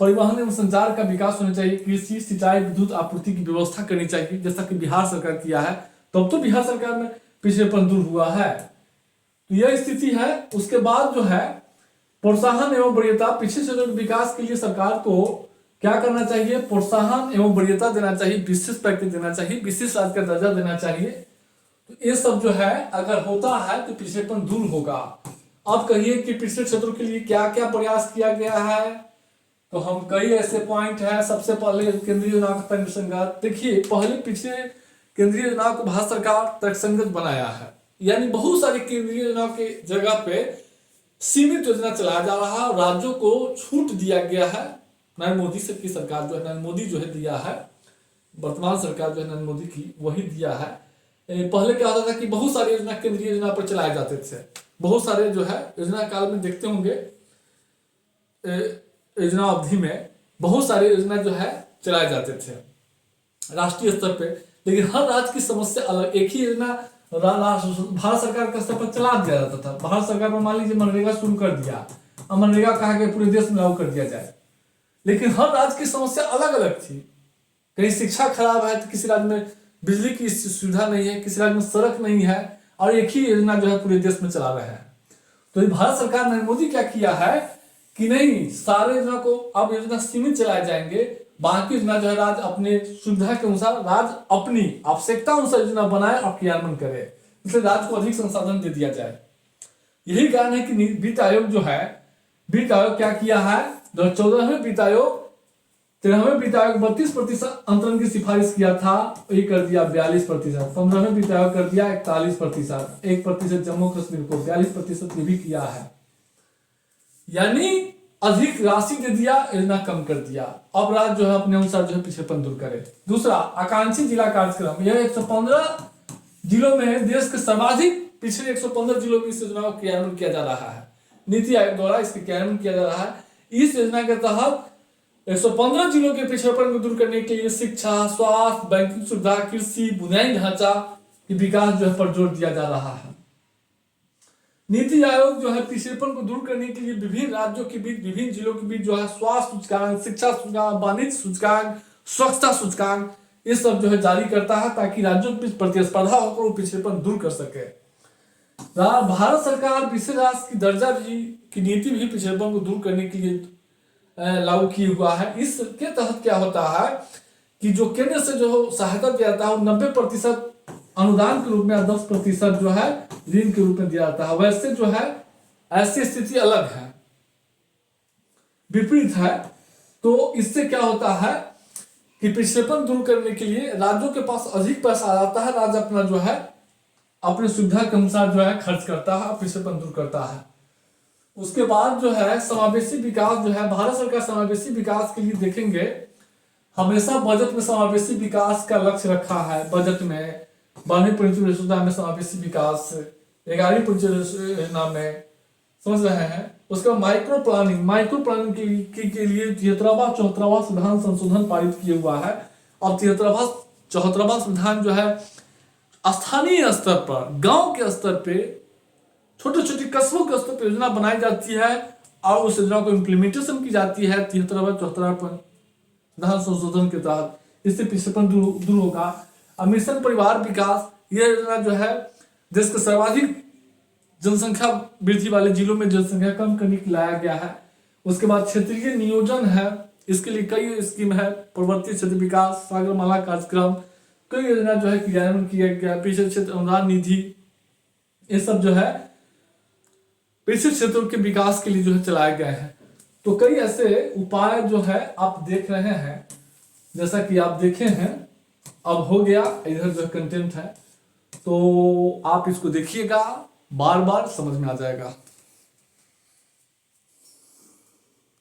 परिवहन एवं संचार का विकास होना चाहिए। कृषि, सिंचाई, विद्युत आपूर्ति की व्यवस्था करनी चाहिए, जैसा कि बिहार सरकार किया है। तब तो बिहार सरकार में पिछड़ेपन दूर हुआ है। तो यह स्थिति है। उसके बाद जो है प्रोत्साहन एवं वरीयता। पिछले क्षेत्रों के विकास के लिए सरकार को क्या करना चाहिए? प्रोत्साहन एवं वरीयता देना चाहिए, विशेष पैकेज देना चाहिए, विशेष राज्य का दर्जा देना चाहिए। तो ये सब जो है अगर होता है तो पिछड़ेपन दूर होगा। अब कहिए कि पिछले क्षेत्रों के लिए क्या क्या प्रयास किया गया है, तो हम कई ऐसे पॉइंट है। सबसे पहले केंद्रीय योजना का तर्कसंगत। देखिए पहले पिछले केंद्रीय योजना को भारत सरकार तर्कसंगत बनाया है, यानी बहुत सारी केंद्रीय योजना के जगह पे सीमित योजना चलाया जा रहा है, राज्यों को छूट दिया गया है। नरेंद्र मोदी की सरकार जो है, नरेंद्र मोदी जो है दिया है, वर्तमान सरकार जो है नरेंद्र मोदी की वही दिया है। पहले क्या होता था कि बहुत सारी योजना केंद्रीय योजना पर चलाए जाते थे। बहुत सारे जो है योजना काल में देखते होंगे, योजना अवधि में बहुत सारी योजना जो है चलाए जाते थे राष्ट्रीय स्तर पे। लेकिन हर राज्य की समस्या अलग। एक ही योजना भारत सरकार के स्तर पर चला दिया जाता था। भारत सरकार पर मान लीजिए मनरेगा शुरू कर दिया, अब मनरेगा कहा कि पूरे देश में लागू कर दिया जाए, लेकिन हर राज्य की समस्या अलग अलग थी। कहीं शिक्षा खराब है तो किसी राज्य में बिजली की सुविधा नहीं है, किसी राज्य में सड़क नहीं है, और एक ही योजना जो है पूरे देश में चला रहे हैं। तो भारत सरकार नरेंद्र मोदी क्या किया है कि नहीं, सारे योजना को अब योजना सीमित चलाए जाएंगे, बाकी योजना जो है राज्य अपने सुविधा के अनुसार, राज्य अपनी आवश्यकता अनुसार योजना बनाए और क्रियान्वयन करे, इसलिए राज्य को अधिक संसाधन दे दिया जाए। यही कारण है कि वित्त आयोग जो है, वित्त आयोग क्या किया है, 2014 में वित्त आयोग 13वें वित्त आयोग 32% अंतरण की सिफारिश किया था, ये कर दिया 42%। 15वें वित्त आयोग कर दिया 41%, 1% जम्मू कश्मीर को, 42% ये भी किया है, यानी अधिक राशि दे दिया, योजना कम कर दिया। अब राज्य जो है अपने अनुसार जो है पिछड़ेपन दूर करे। दूसरा, आकांक्षी जिला कार्यक्रम, यह 115 जिलों में देश के सर्वाधिक पिछड़े 115 जिलों में इस योजना को क्रियान्वयन किया जा रहा है। नीति आयोग द्वारा इसका क्रियान्वयन किया जा रहा है। इस योजना के तहत 115 जिलों के पिछड़ेपन को दूर करने के लिए शिक्षा, स्वास्थ्य, बैंकिंग सुविधा, कृषि, बुनियादी ढांचा के विकास जो है पर जोर दिया जा रहा है। नीति आयोग जो है पिछड़ेपन को दूर करने के लिए विभिन्न राज्यों के बीच, विभिन्न जिलों के बीच जो है स्वास्थ्य सूचकांक, शिक्षा सूचकांक, वाणिज्य सूचकांक, स्वच्छता सूचकांक, ये सब जो है जारी करता है, ताकि राज्यों के बीच प्रतिस्पर्धा होकर वो पिछड़ेपन दूर कर सके। भारत सरकार विशेष राष्ट्र की दर्जा की नीति भी पिछड़ेपन को दूर करने के लिए लागू किया हुआ है। इसके तहत क्या होता है कि जो केंद्र से जो सहायता दिया जाता है वो 90% अनुदान के रूप में, 10% जो है ऋण के रूप में दिया जाता है। वैसे जो है ऐसी स्थिति अलग है, विपरीत है। तो इससे क्या होता है कि पिछड़ेपन दूर करने के लिए राज्यों के पास अधिक पैसा आ जाता है, राज्य अपना जो है अपने सुविधा के अनुसार जो है खर्च करता है, पिछड़ेपन दूर करता है। उसके बाद जो है समावेशी विकास जो है, भारत सरकार समावेशी विकास के लिए देखेंगे, हमेशा बजट में समावेशी विकास का लक्ष्य रखा है। बजट में 12वीं पंचवर्षीय योजना में समावेशी विकास, 11वीं पंचवर्षीय योजना में, समझ रहे हैं। उसके बाद माइक्रो प्लानिंग के लिए 73वां 74वां संविधान संशोधन पारित किया हुआ है। अब 73वां संविधान जो है स्थानीय स्तर पर, गांव के स्तर पे, छोटे छोटे कस्बों के स्तर पर योजना बनाई जाती है और उस योजना को इम्प्लीमेंटेशन की जाती है 73वां 74वां संविधान संशोधन के तहत। इससे पिछड़ेपन दूर होगा। मिशन परिवार विकास, यह योजना जो है देश के सर्वाधिक जनसंख्या वृद्धि वाले जिलों में जनसंख्या कम करने के लिए लाया गया है। उसके बाद क्षेत्रीय नियोजन है, इसके लिए कई स्कीम है, पूर्ववर्ती क्षेत्र विकास, सागरमाला कार्यक्रम, कई योजना जो है क्रियान्वयन किया गया, पिछड़े क्षेत्र अनुदान निधि, ये सब जो है पिछड़े क्षेत्रों के विकास के लिए जो है चलाए गए हैं। तो कई ऐसे उपाय जो है आप देख रहे हैं, जैसा कि आप देखे हैं। अब हो गया, इधर जो कंटेंट है तो आप इसको देखिएगा, बार बार समझ में आ जाएगा।